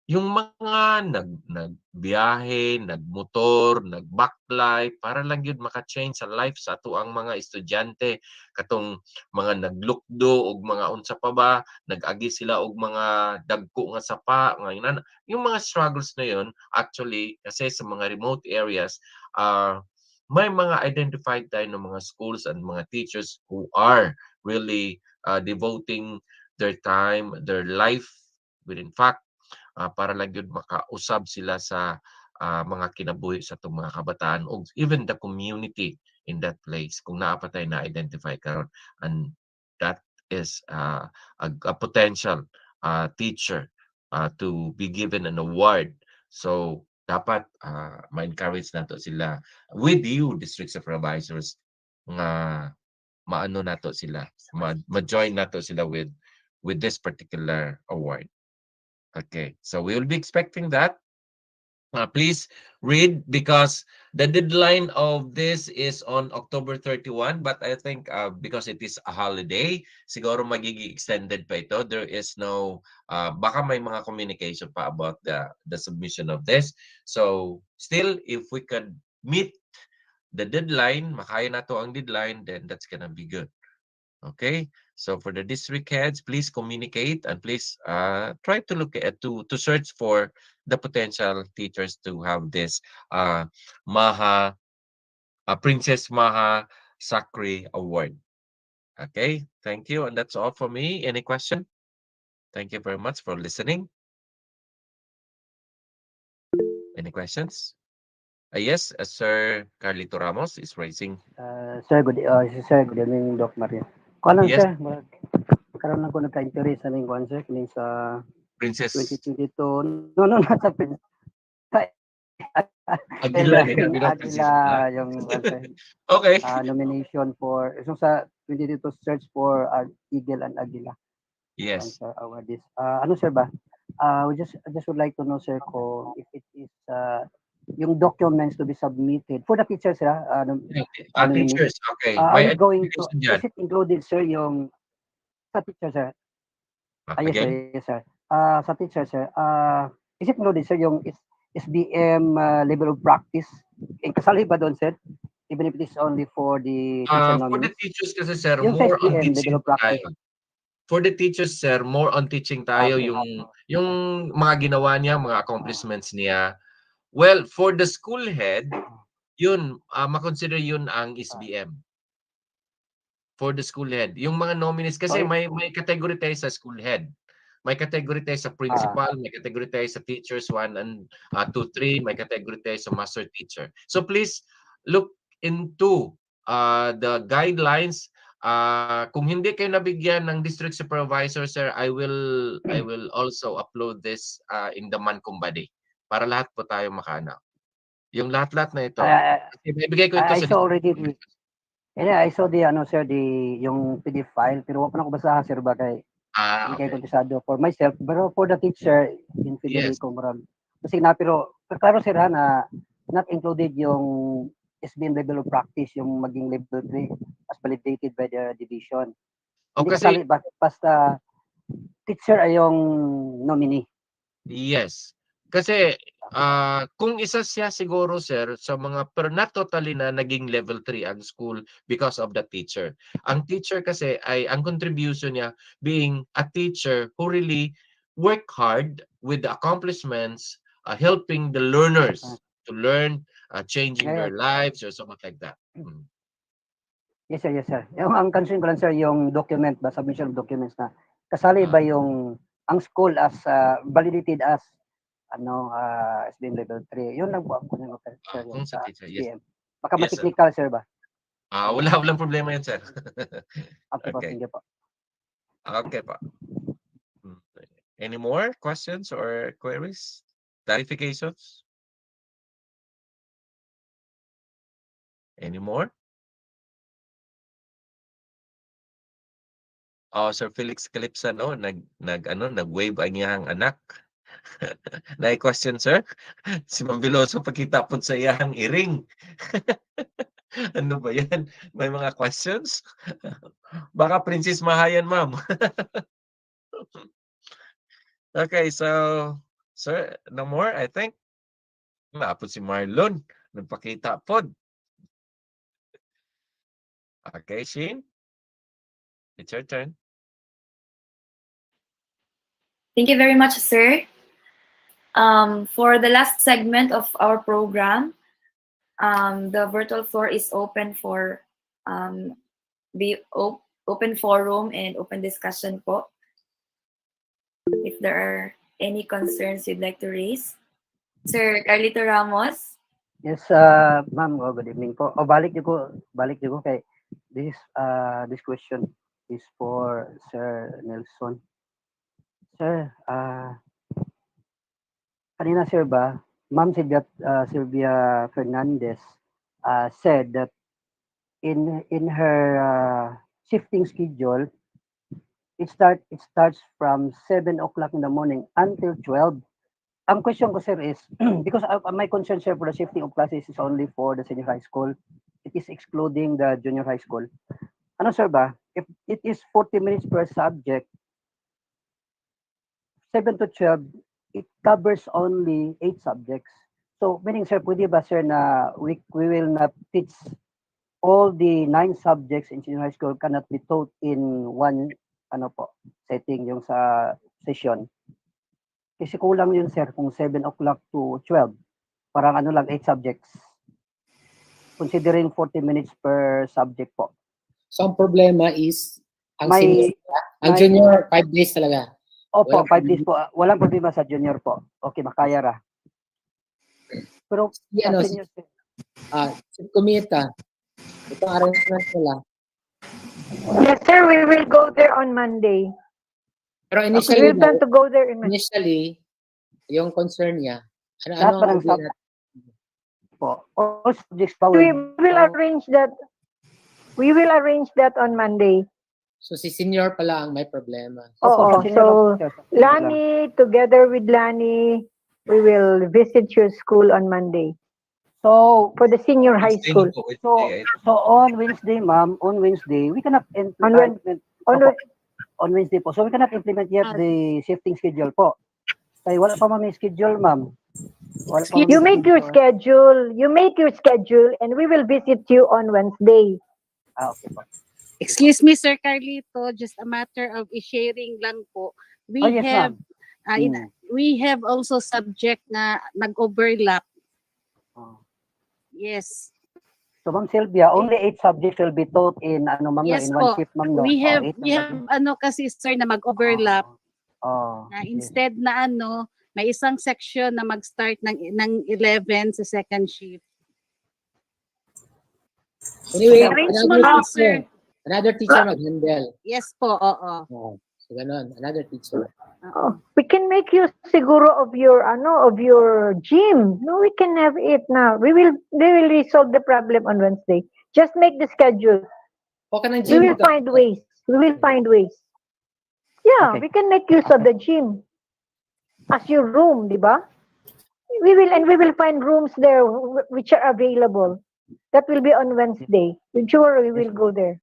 yung mga nagbiyahe, nagmotor, nag-backlight para lang yun maka-change sa life sa atuang mga estudyante, katong mga naglukdo og mga unsa pa ba, nag-agi sila og mga dagko nga sapa, nga yung mga struggles na yun, actually kasi sa mga remote areas, may mga identified tayo ng mga schools and mga teachers who are really devoting their time, their life, with in fact para lang yun makausab sila sa mga kinabuhi sa itong mga kabataan o even the community in that place kung naa pa tayo na-identify karon, and that is a potential teacher to be given an award. So dapat ma-encourage nato sila with you, district supervisors, nga maano nato sila, ma-join nato sila with this particular award. Okay, so we will be expecting that. Please read because the deadline of this is on October 31, but I think because it is a holiday, siguro magiging extended pa ito. There is no, baka may mga communication pa about the submission of this. So still, if we could meet the deadline, makaya na to ang deadline, then that's gonna be good. Okay, so for the district heads, please communicate and please try to look at to search for the potential teachers to have this Maha Princess Maha Sakri Award. Okay, thank you, and that's all for me. Any question? Thank you very much for listening. Any questions? Yes, Sir Carlito Ramos is raising. Sir, good evening, Doc Maria. Kuan lang Yes, sir, karon lang ko nagka-interest sa ning kuan sir kining sa Princess 2022. No, not sa Aguila, Agila Princess Aguila. yung kuan sir, Okay. nomination for isang sa 2022 search for Eagle and Agila. Kuan Yes. sir, awardees. Ano sir ba? I just would like to know sir kung if it is yung documents to be submitted for the teachers sir, nominees. Teachers, okay. Are May we going to, identification dyan. is it included sir yung sa teacher sir? Yes sir, Again? yes sir. Sa teacher sir, is it included sir yung SBM level of practice? Kasali ba doon sir? even if it is only for the teacher For the nominees? teachers kasi sir, Yung sa more on SBM, teaching develop practice. tayo. For the teachers sir, more on teaching tayo Okay. yung mga ginawa niya, mga accomplishments niya. Well, for the school head, yun makonsider yun ang SBM. For the school head. Yung mga nominees kasi may category tayo sa school head. May category tayo sa principal, may category tayo sa teachers 1 and 2, 3, may category tayo sa master teacher. So please look into the guidelines. Kung hindi kayo nabigyan ng district supervisor, sir, I will also upload this in the Mancom body para lahat po tayo makaana. Yung lahat-lahat na ito. Ibigay ko ito I sa saw already I saw the sir, yung PDF file, pero wala pa na ko basahan, sir, ba kay hindi kayo kontisado for myself, pero for the teacher in Federico Moral. Kasi na, pero klaro sir ha, na not included yung SBM level of practice, yung maging level 3 as validated by the division. Hindi kasali, basta teacher ay yung nominee. Yes. Kasi kung isa siya siguro sir sa mga pero not totally na naging level 3 ang school because of the teacher. Ang teacher kasi ay ang contribution niya being a teacher who really work hard with the accomplishments, helping the learners to learn, changing their lives or something like that. Yes sir, yes sir. Yung ang concern ko lang sir, yung document ba, submission of documents na kasali ba yung ang school as validated as SBM level 3. Yun lang po ako ng sir. Kung sa teacher, yes. Baka Yes, sir. ma-technical sir ba? Walang problema yan sir. Okay po, thank you po. Okay po. Any more questions or queries? Clarifications? Any more? Sir Felix Calypsa nag-wave ang iyang anak. Na question sir? Si Ma'am Veloso pagkita po sa iyang iring. Ano ba yan? May mga questions? Baka Princess Mahayan, ma'am. Okay, so sir, no more, I think. Naapod si Marlon. Nagpakita po. Okay, Shane. It's your turn. Thank you very much, sir. For the last segment of our program, the virtual floor is open for open forum and open discussion po. If there are any concerns you'd like to raise. Sir Carlito Ramos. Yes, ma'am, good evening po. Balik niyo ko kay this question is for Sir Nelson. Sir, kanina sir ba, Ma'am Sylvia Fernandez said that in her shifting schedule, it starts from 7 o'clock in the morning until 12. Ang question ko sir is, because my concern sir for the shifting of classes is only for the senior high school. It is excluding the junior high school. Ano sir ba, if it is 40 minutes per subject, 7 to 12, it covers only 8 subjects. So, meaning sir, pwede ba sir na we will not teach all the 9 subjects in senior high school cannot be taught in one setting yung sa session. Kasi kulang yun sir kung 7 o'clock to 12. Parang lang 8 subjects. Considering 40 minutes per subject po. So ang problema is ang junior 5 days talaga. Opo, 5 days po. Walang problema sa junior po. Okay, makaya ra. Pero sa senior si Kumita, itong arrangement nila. Yes, sir, we will go there on Monday. Pero initially, we plan to go there yung concern niya, lahat ba ng subject po? All subjects pa we will arrange that. We will arrange that on Monday. So si senior pala ang may problema. So Lani, together with Lani, we will visit your school on Monday. So for the senior high school. So on Wednesday, ma'am, on Wednesday, we cannot implement on Wednesday po. So we cannot implement yet the shifting schedule po. Kaya wala pa ma'am yung schedule, ma'am. Wala pa Excuse man You may make your schedule. schedule. You make your schedule, and we will visit you on Wednesday. Okay po. Excuse me, Sir Carlito, just a matter of sharing lang po. Oh, We yes, have ma'am. in, Mm. we have also subject na nag-overlap. Oh. Yes. So, Ma'am Sylvia, only 8 subjects will be taught in, ano, ma'am, no, Yes in one po. shift, ma'am, no? Oh, 8 We lang have lagi. ano kasi sir na mag-overlap Oh, na yes. instead na ano, may isang section na mag-start ng 11 sa second shift. Anyway, Arrangement po, sir. Another teacher mag-handle. Yes po, oo. Oh, so ganun, another teacher. Oh, we can make use siguro of your of your gym. No, we can have it now. They will resolve the problem on Wednesday. Just make the schedule. Okay ng We gym. will find ways. We will find ways. Yeah, Okay. we can make use of the gym as your room, di ba? We will find rooms there which are available. That will be on Wednesday. I'm sure we will go there.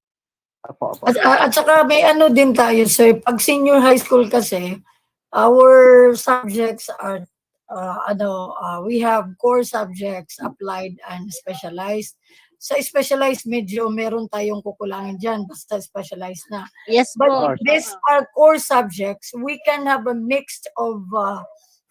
Opo, opo. At saka may ano din tayo, sir. Pag senior high school kasi, our subjects are, we have core subjects, applied and specialized. Sa specialized, medyo meron tayong kukulangin dyan, basta specialized na. Yes But po. these are core subjects, we can have a mix of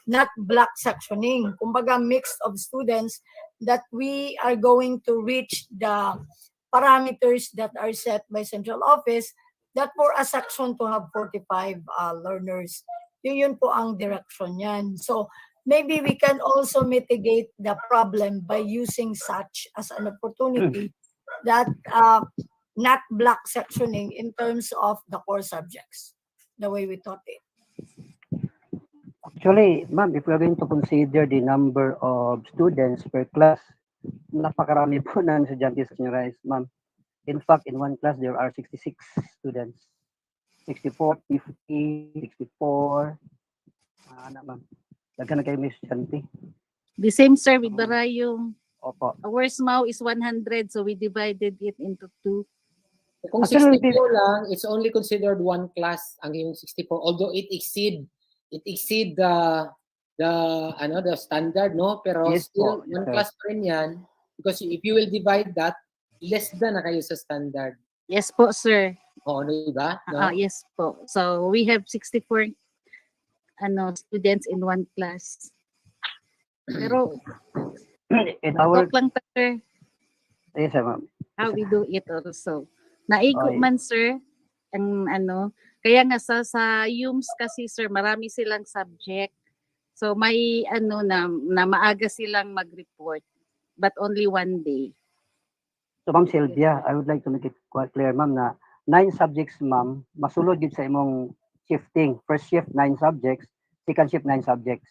not block sectioning. Kumbaga, mix of students that we are going to reach the parameters that are set by central office that for a section to have 45 learners. Yun po ang direction yan. So, maybe we can also mitigate the problem by using such as an opportunity that not block sectioning in terms of the core subjects, the way we taught it. Actually, ma'am, if we're going to consider the number of students per class, napakarami po na estudyante sa senior high, ma'am. In fact, in one class, there are 66 students. 64, 50, 64. Ano, ma'am. Daghan na kayo may estudyante. The same sir with Barayong. Opo. Ours now is 100 so we divided it into 2. Kung 64 lang, it's only considered one class ang yung 64 although it exceed the standard, no? Pero Yes still po, yes, one sir. class pa rin yan because if you will divide that, less than na kayo sa standard. Yes po sir. Oo, di ba? No? Yes po. So we have 64 students in one class. Pero in our talk lang ta, sir. yes, sir, ma'am. How we do it also. Naigo Okay. man sir ang kaya nga sa UMS kasi sir marami silang subject. So may na maaga silang mag-report but only one day. So, Ma'am Sylvia, I would like to make it quite clear, ma'am, na 9 subjects, ma'am, masulod yun sa imong shifting. First shift, 9 subjects. Second shift, 9 subjects.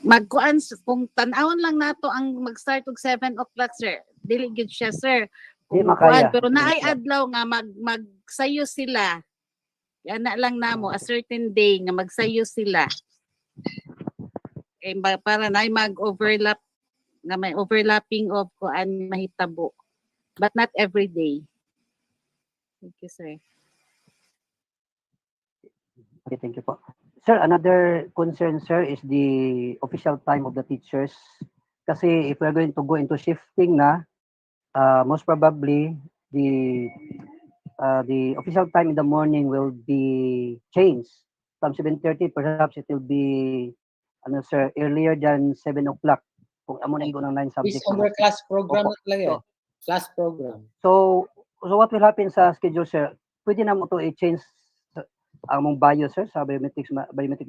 Magkuan kung tan-awon lang nato ang mag-start og 7 o'clock sir. Dili gid siya sir. Di Kung makaya. kuan pero naay adlaw nga magsayo sila. Yan na lang namo a certain day nga magsayo sila. Kay para na mag-overlap nga may overlapping of kuan mahitabo. But not every day. Thank you, sir. Okay, thank you po. Sir, another concern, sir, is the official time of the teachers. Kasi if we're going to go into shifting na, most probably the official time in the morning will be changed from 7:30. Perhaps it will be sir, earlier than 7 o'clock. Kung amo na ng 9 subjects. It's over class program Opo. na talaga. Class program. So what will happen sa schedule, sir? Pwede na mo to i-change ang mong bio, sir, sa biometric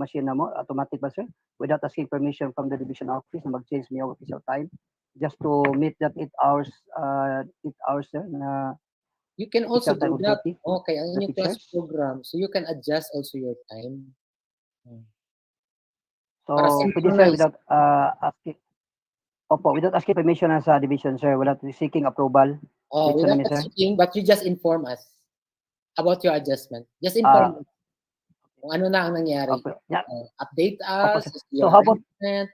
machine na mo, automatic ba, sir? Without asking permission from the division office na mag-change mo yung official time just to meet that 8 hours, sir, na You can also official time do of that. duty Okay, ang the inyong class teachers. program. So you can adjust also your time. So, Para pwede, sir, synchronize. without asking permission na sa division, sir, without seeking approval. Without Sir? seeking, but you just inform us about your adjustment. Just inform us kung ano na ang nangyari. Yeah. Update Opo, us. sir. Your So, how about arrangement,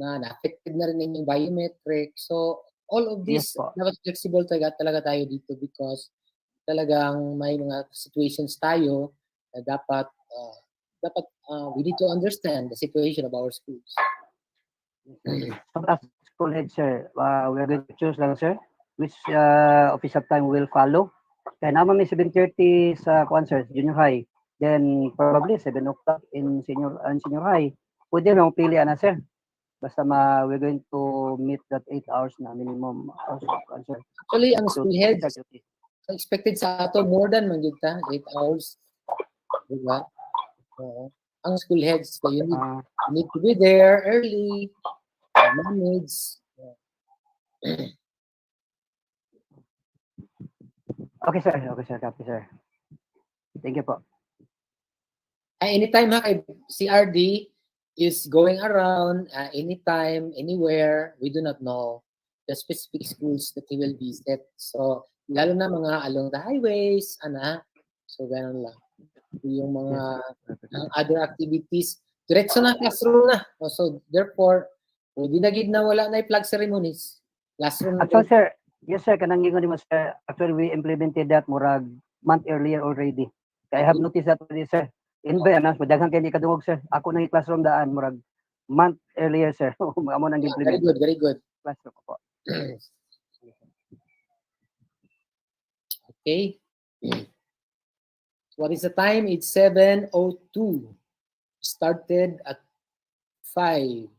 na-affected na rin yung biometric. So, all of this, Yes po. dapat flexible talaga tayo dito because talagang may mga situations tayo na dapat we need to understand the situation of our schools. So as school head, sir, we are going to choose lang, sir, which official time we will follow. Kaya naman may 7:30 sa kuan, sir, junior high. Then probably 7 o'clock in senior high. Pwede mo pili na, sir. Basta we're going to meet that 8 hours na minimum hours of kuan, sir. Actually, ang So, school heads, expected sa ato more than man gyud ta, 8 hours. Diba? Oo. Ang school heads, so you need to be there early, manage. Okay, sir. Okay, sir. Copy, sir. Thank you po. Anytime ha, kay CRD is going around anytime, anywhere, we do not know the specific schools that he will visit. So, lalo na mga along the highways, so ganun lang. Yung mga other activities, diretso na classroom na. So, therefore, hindi na gid na wala na i-flag ceremonies. Classroom na. Actually, sir, yes, sir. Kanang gingon mo, sir. Actually, we implemented that murag month earlier already. Kaya I have noticed that already, sir. In ba, daghang kay ni kadungog, sir. Ako nang classroom daan, murag month earlier, sir. Amo nang implement. Very good, very good. Classroom po. Okay. What is the time? It's 7:02. Started at 5.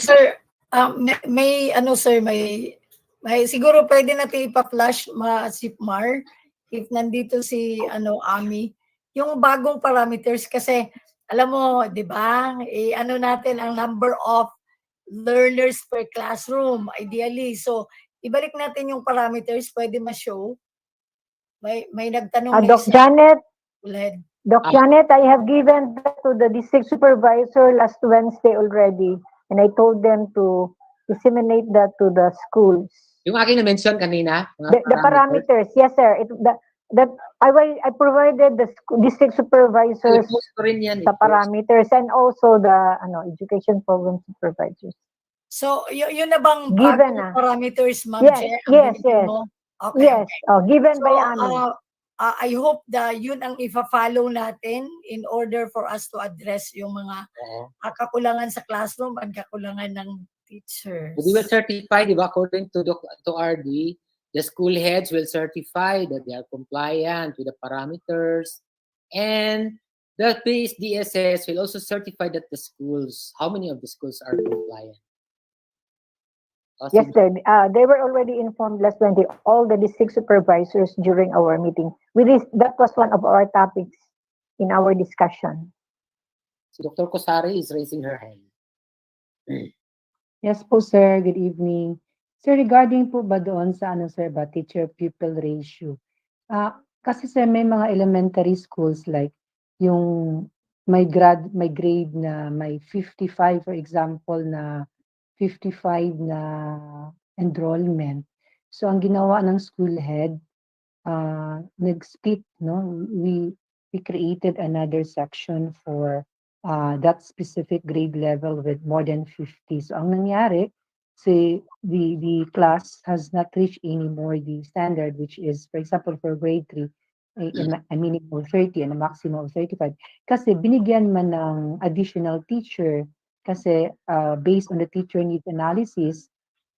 Sir, may ano sir, may siguro pwede natin ipa-flash si Mar if nandito si Ami yung bagong parameters kasi alam mo, 'di ba? Ano natin ang number of learners per classroom ideally. So, ibalik natin yung parameters, pwede ma-show. May nagtanong na Doc isa. Janet, Ulit. Doc Janet, I have given that to the district supervisor last Wednesday already, and I told them to disseminate that to the schools. Yung aking na-mention kanina, The parameters, yes sir. That I provided the district supervisors the parameters and also the education program supervisors. So, yun na bang Given bagong parameters, Ma'am Yes, Je? yes, yes. Mo? Okay, Yes, okay. given So, by Ami. I hope yun ang ifa-follow natin in order for us to address yung mga kakulangan sa classroom at kakulangan ng teachers. We will certify, di ba, according to RD, the school heads will certify that they are compliant with the parameters, and the DSS will also certify that the schools, how many of the schools are compliant. Yes, sir. They were already informed last Wednesday, all the district supervisors during our meeting. That was one of our topics in our discussion. So Dr. Kosari is raising her hand. Yes po, sir. Good evening. Sir, regarding po ba doon sa sir, ba teacher-pupil ratio? Kasi sir, may mga elementary schools like yung may grade na may 55, for example, na 55 na enrollment. So, ang ginawa ng school head, nag-split, no? We created another section for that specific grade level with more than 50. So, ang nangyari, the class has not reached anymore the standard, which is, for example, for grade 3, a minimum of 30 and a maximum of 35. Kasi binigyan man ng additional teacher, kasi based on the teacher need analysis,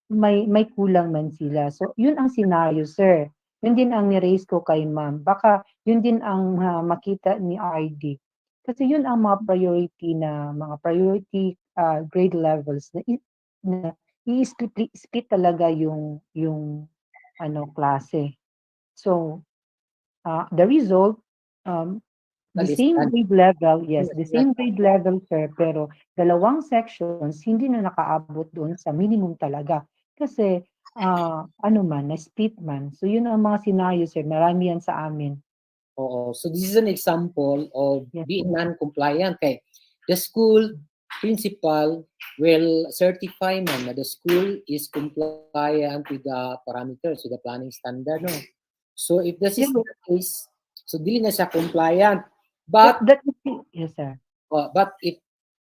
may kulang man sila. So, yun ang scenario, sir. Yun din ang ni-raise ko kay ma'am. Baka yun din ang makita ni RD. Kasi yun ang mga priority grade levels na i-split talaga yung klase. So, the result, the same grade level, yes, the same grade level, sir, pero dalawang sections, hindi na nakaabot doon sa minimum talaga. Kasi, na-split man. So, yun ang mga scenario, sir. Marami yan sa amin. Oo. So, this is an example of being non-compliant. Okay. The school principal will certify man na the school is compliant with the parameters, with the planning standard. No? So, if this is the case, so dili na siya compliant. But, yes, sir. But if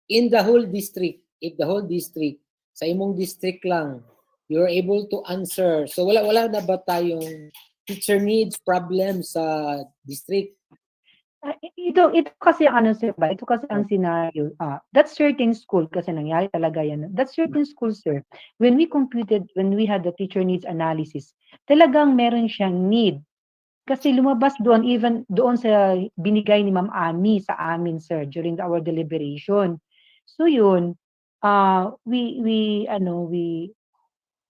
in the whole district, sa imong district lang, you're able to answer. So, wala na ba tayong teacher needs problem sa district? ito kasi ang ano sir ba, ito kasi ang scenario, that certain school kasi nangyari talaga yan. That certain school sir, when we had the teacher needs analysis, talagang meron siyang need. Kasi lumabas doon, even doon sa binigay ni Ma'am Ami sa amin sir during our deliberation. So yun, we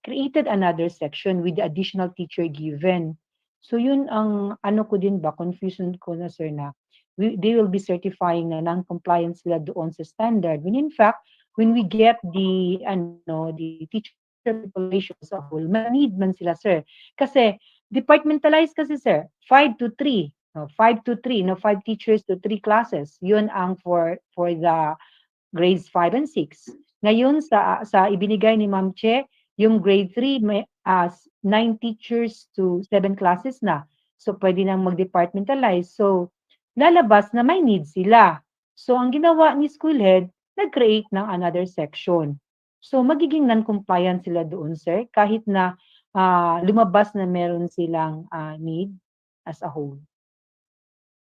created another section with the additional teacher given. So yun ang ano ko din ba, confusion ko na sir na they will be certifying na non-compliance sila doon sa standard. When in fact, when we get the teacher people ratio as a whole, may need man sila sir. Kasi departmentalized kasi sir, 5 to 3. No, 5 to 3, no, 5 teachers to 3 classes. Yun ang for the grades 5 and 6. Ngayon sa ibinigay ni Ma'am Che, yung grade 3 may 9 teachers to 7 classes na. So pwede nang mag-departmentalize. So lalabas na may need sila. So ang ginawa ni school head, nag-create ng another section. So magiging non-compliant sila doon sir kahit na lumabas na meron silang need as a whole.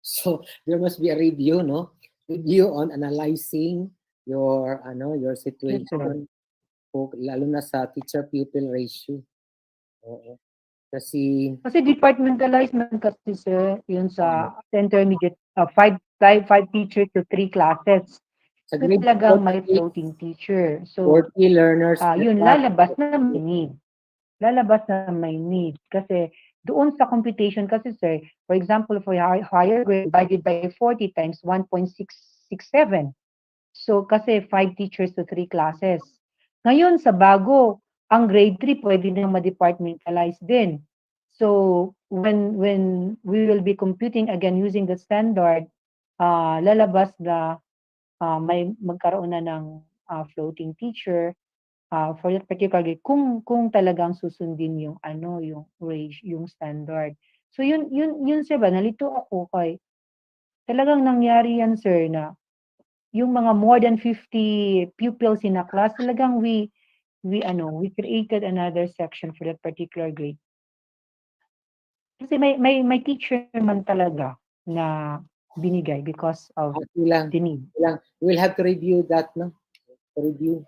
So there must be a review, no? Review on analyzing your Yes, sir. situation, lalo na sa teacher-pupil ratio. Oo. Kasi Departmentalized man kasi sir, yun sa intermediate, 5 teachers to 3 classes. sa So grade talagang may 40, floating teacher. So 40 learners per yun class. lalabas na may need. Lalabas na may need kasi doon sa computation kasi sir, for example, for higher grade divided by 40 times 1.667. So kasi 5 teachers to 3 classes. Ngayon sa bago, ang grade 3 pwede nang ma-departmentalize din. So when we will be computing again using the standard, lalabas na may magkaroon na ng floating teacher for that particular grade kung talagang susundin yung yung ratio, yung standard. So yun sir ba, nalito ako kay talagang nangyari yan sir na yung mga more than 50 pupils in a class, talagang we created another section for that particular grade. Kasi may teacher man talaga na binigay because of the need. We'll have to review that, no? Review.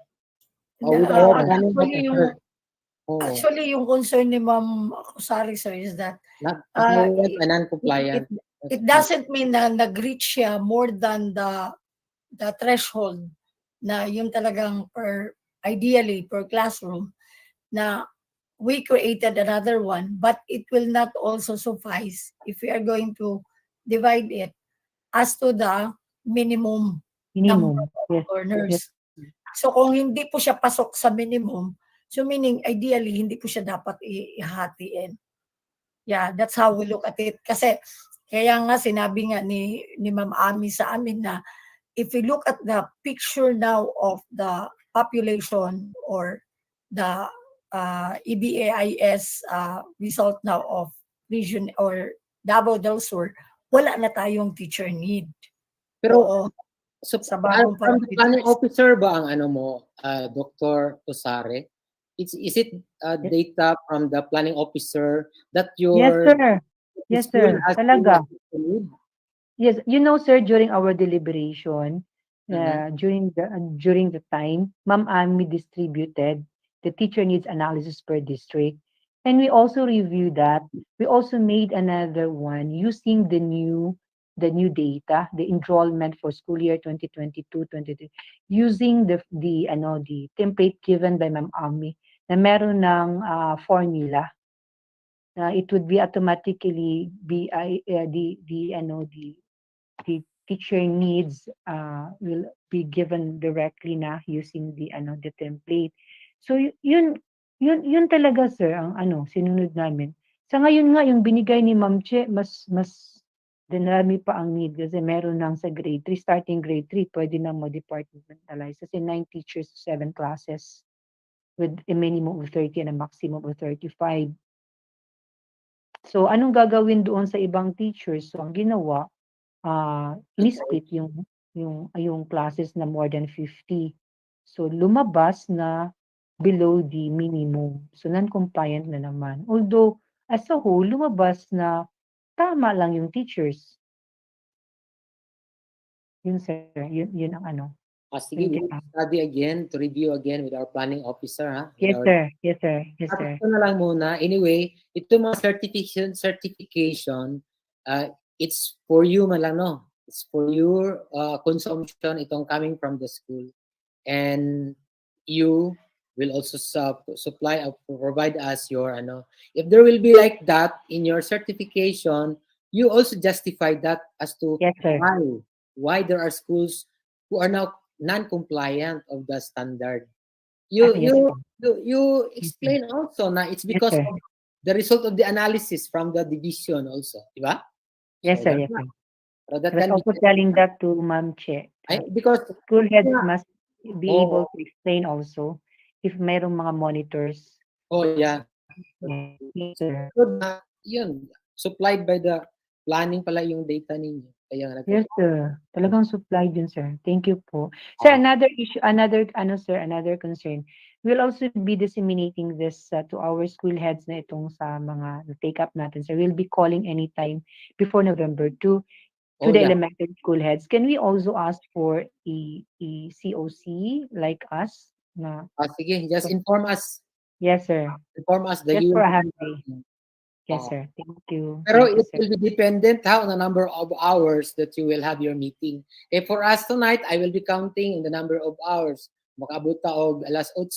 With our planning officer. Actually, yung concern ni Ma'am Kusari sir is that non-compliant. It doesn't mean na nag-reach siya more than the threshold na yung talagang ideally per classroom na we created another one, but it will not also suffice if we are going to divide it as to the minimum number of learners. So kung hindi po siya pasok sa minimum, so meaning ideally hindi po siya dapat ihatiin. Yeah, that's how we look at it. Kasi kaya nga sinabi nga ni Ma'am Ami sa amin na if we look at the picture now of the population or the EBAIS result now of region or Davao del Sur, wala na tayong teacher need. Pero so, sa bagong from the planning officer ba ang Dr. Tosare? Is it data from the planning officer that your Yes, sir. Talaga. Yes, sir, during our deliberation, during the time, Ma'am Ami distributed the teacher needs analysis per district. And we also reviewed that. We also made another one using the new data, the enrollment for school year 2022-23, using the template given by Ma'am Ami na meron ng formula. It would be automatically be the teacher needs will be given directly na using the template. So yun talaga sir ang sinunod namin. Sa ngayon nga yung binigay ni Ma'am Che mas dinami pa ang need kasi meron nang sa grade 3, starting grade 3 pwede na mo departmentalize kasi 9 teachers to 7 classes with a minimum of 30 and a maximum of 35. So anong gagawin doon sa ibang teachers? So ang ginawa, in-split yung classes na more than 50. So lumabas na below the minimum. So non-compliant na naman. Although as a whole lumabas na tama lang yung teachers. Yun sir, yun ang ano. Sige, Thank we you. will study again, to review again with our planning officer, ha? With Yes our, sir, yes sir, yes sir. ito na lang muna. Anyway, ito mga certification, it's for you man lang, no? It's for your consumption, itong coming from the school. And you will also supply, provide us your, ano, if there will be like that in your certification, you also justify that as to Yes, sir. why there are schools who are now non-compliant of the standard. Yes, sir. You explain also na it's Yes, because sir. of the result of the analysis from the division also, di ba? Yes So, sir, that's yes sir. so that I was can also be telling that to Ma'am Che. because School heads yeah. must be able Oo. to explain also if mayroong mga monitors. Oh yeah. Yes, sir. Good na, yun, supplied by the planning pala yung data ninyo. Kaya nga Yes, sir. Talagang supplied yun, sir. Thank you po. Sir, another issue, another concern. We'll also be disseminating this to our school heads na itong sa mga take up natin, sir. We'll be calling anytime before November to the yeah. elementary school heads. Can we also ask for a COC like us? Na, Sige, just inform us. Yes, sir. Inform us that Just you for will a half day. Yes, Oo. sir. Thank you. Pero Thank you, it sir. will be dependent on the number of hours that you will have your meeting. If for us tonight, I will be counting in the number of hours. Makaabot ta og alas 8,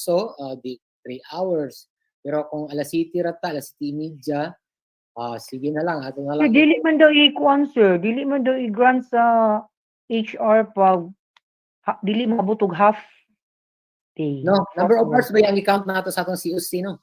di 3 hours. Pero kung alas 7 rata, alas 7:30, sige na lang, ato na Sir, lang. dili man daw i-kuan, sir. Dili man daw i-grant sa HR pag dili mabutog half day. No, number of hours hours. ba yung i-count nato sa atong COC, no?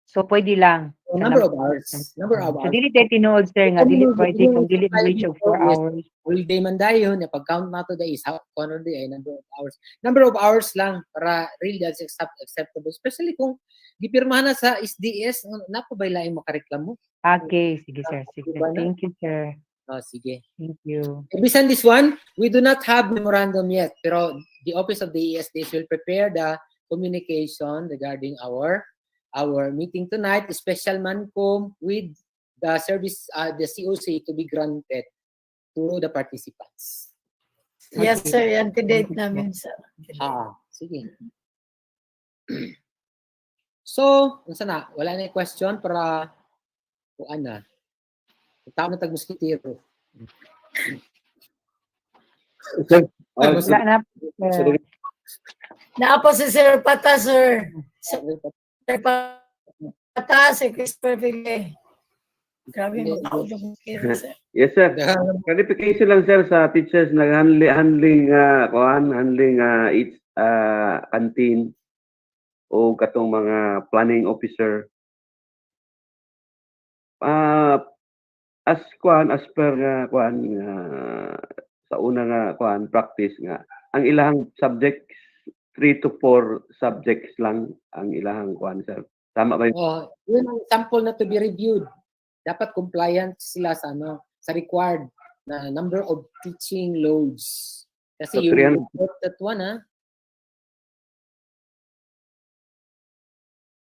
So, pwede lang. So, number of hours. Number of So, hours. dili tayo tinuod, sir, nga. Dili pwede kung dili ma-reach og 4 hours. Full day man dayon, na pag-count nato da is half corner day ay number of hours. Number of hours lang para really that's acceptable. Especially kung gipirmahan na sa SDS, napo ba laing makareklamo? Okay, sige, sir. Sige. Thank you, sir. Sige. Thank you. Based on this one, we do not have memorandum yet, pero the Office of the ESDs will prepare the communication regarding our meeting tonight, special Mancom with the service, the COC to be granted to the participants. Yes, sir. Antidate namin, sir. Sige. So, unsa na? Wala na yung question para kuan na. Tao na tag-mosquitero. Wala na. Naapo si Sir Pata, sir. Sir Pata, si Christopher Ville. Grabe mo tao yung sir. Yes, sir. Clarification lang, sir, sa teachers handling each canteen o katong mga planning officer. As per sa una nga practice nga ang ilahang subjects 3 to 4 subjects lang ang ilahang sir. Tama ba yun? Yun ang sample na to be reviewed. Dapat compliant sila sa sa required na number of teaching loads. Kasi So, you 300. report that one, ha?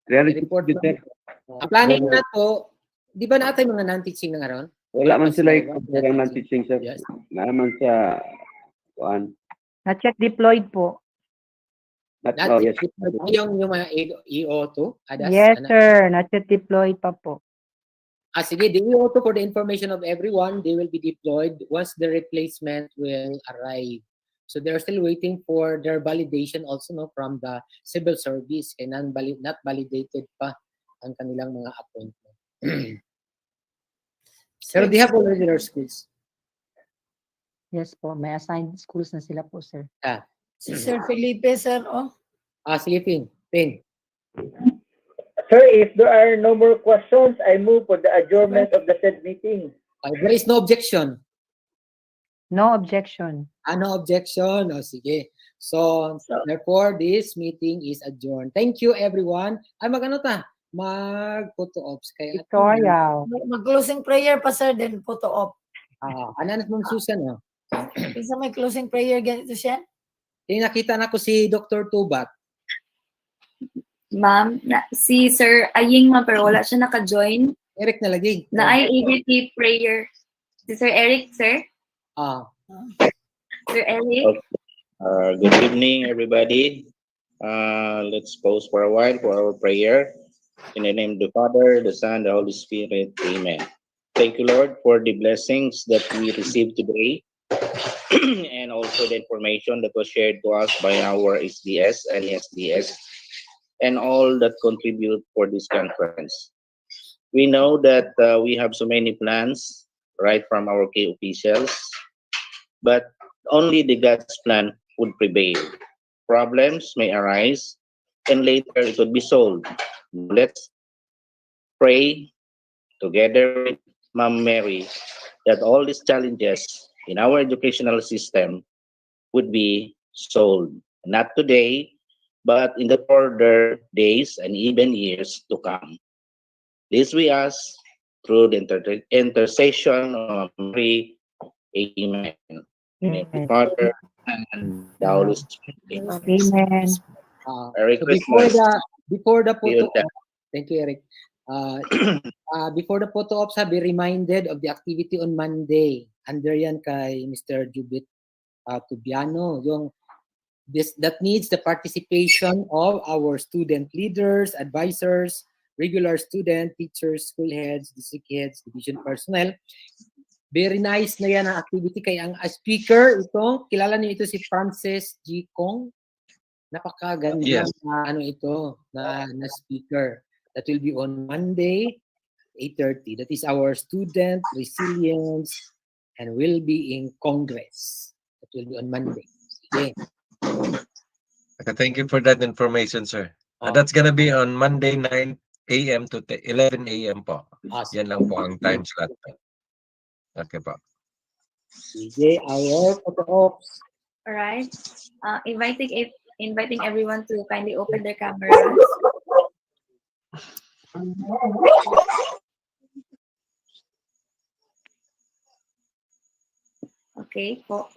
350, sir. Ang planning na to, di ba natin mga non-teaching na ngayon? Wala man sila yung non-teaching, sir. Naman sa Not yet deployed po. yes. Yung mga EO2? Yes, sir. Not yet deployed pa po. Sige, the EO2 for the information of everyone, they will be deployed once the replacement will arrive. So they're still waiting for their validation also from the civil service and not validated pa ang kanilang mga appointment. Pero they have already their schools. Yes po, may assigned schools na sila po, sir. Si Sir Felipe, sir, Sige, Ping. Sir, if there are no more questions, I move for the adjournment of the said meeting. There is no objection. No objection. No objection. Sige. So, therefore, this meeting is adjourned. Thank you, everyone. Ay, mag-photo ops. Victoria. Mag-closing prayer pa, sir, then photo op. Anan mong Susan, Isa may closing prayer ganito siya? Nakita na ko si Dr. Tubat. Ma'am, si Sir Aying ma'am, pero wala siya naka-join. Eric na lagi. Na ay EDT prayer. Si Sir Eric, sir? Sir Eric. Okay. Good evening, everybody. Let's pause for a while for our prayer. In the name of the Father, the Son, the Holy Spirit. Amen. Thank you, Lord, for the blessings that we received today and also the information that was shared to us by our SDS and SDS and all that contribute for this conference. We know that we have so many plans right from our key officials, but only the God's plan would prevail. Problems may arise, and later it would be solved. Let's pray together with Ma'am Mary that all these challenges in our educational system would be solved. Not today, but in the further days and even years to come. This we ask through the intercession of Mary. Amen. In the name of the Father and the Holy Spirit. Amen. Merry So Christmas. before the See you photo then. op, thank you, Eric. Before the photo ops, be reminded of the activity on Monday. Under yan kay Mr. Jubit Tubiano, yung that needs the participation of our student leaders, advisors, regular student, teachers, school heads, district heads, division personnel. Very nice na yan ang activity. Kaya ang speaker, kilala niyo ito si Francis G. Kong. Napakaganda Yes. na na speaker. That will be on Monday, 8:30. That is our student resilience and will be in Congress. That will be on Monday. Okay. Okay, thank you for that information, sir. That's gonna be on Monday 9 a.m. to 11 a.m. po. Awesome. Yan lang po ang time slot. Okay po. DJ, our photo ops. All right. Inviting everyone to kindly open their cameras. Okay po.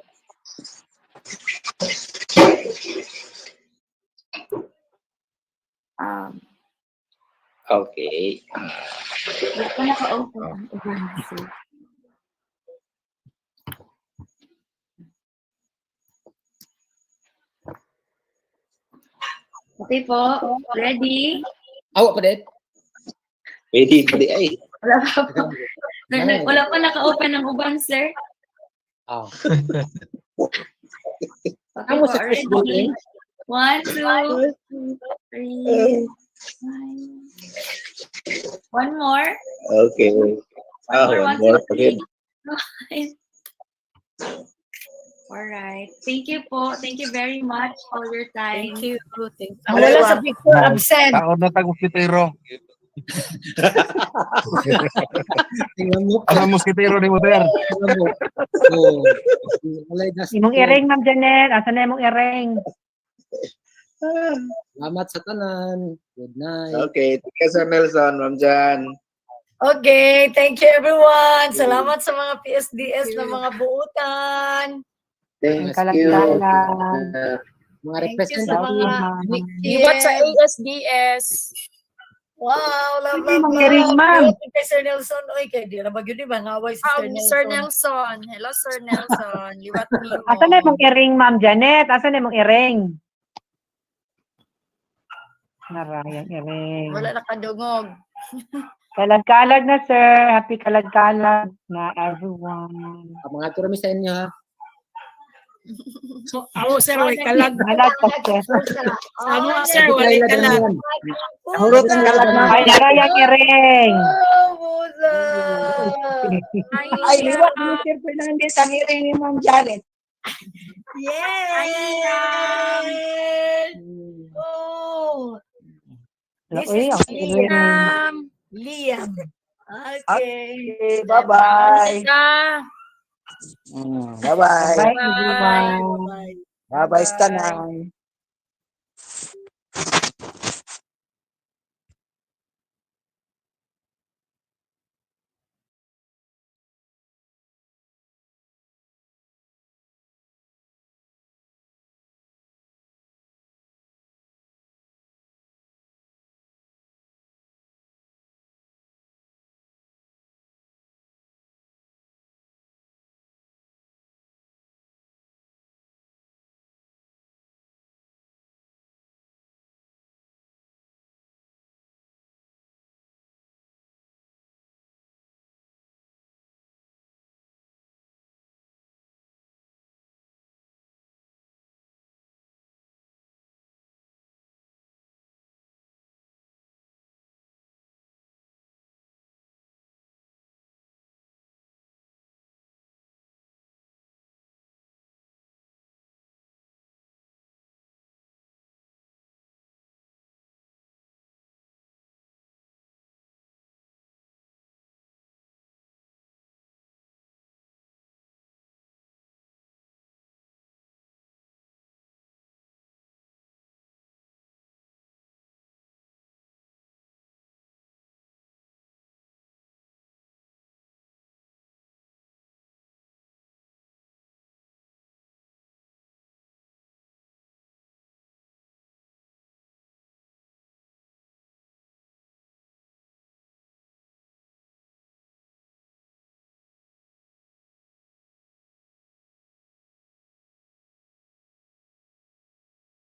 Okay. Wala pa naka-open ang uban, sir. Okay po. Ready? Awa pa din. Ready ay. Wala pa po. Wala pa naka-open ang uban, sir. Okay po. Ready? 1, 2, 3. One more. Okay. One One more, more. Okay. All right. Thank you po. Thank you very much for your time. Thank you. Ang wala sa picture, absent. Taon na tag-muskitero. Ano muskitero ni Moder? Imong ireng, Ma'am Janet. Asa na imong ireng? Salamat sa tanan. Good night. Okay. Thank you, Sir Nelson, Ma'am Jan. Okay, thank you everyone. Salamat sa mga PSDS na mga buutan. Thank you. Mga Thank you sa representative. mga Iwat sa ASDS. Wow, love, Ay, love, mga iring, ma'am. love. Kay Sir Nelson, oy, kay di na ba yun, mga away si Sir Nelson. Sir Nelson. Hello, Sir Nelson. Liwat ni mo. Asa na imong ireng, Ma'am Janet? Asa na imong ireng? Narayang ireng. Wala nakadungog. Kalag-kalag na, sir. Happy kalag-kalag na everyone. Mga turami sa inyo, ha? So, sir, way kalag. Kalag pa, sir. Amo, sir, way kalag. Hurot ng kalag na. Ay, narayang ireng. Ay, liwat ni Sir Fernandez ang iring ni Ma'am Janet. Yay! Oh! This Uy, is ang iring. Liam. Okay, bye-bye. Bye-bye. Bye, everyone. Bye-bye, Stanang.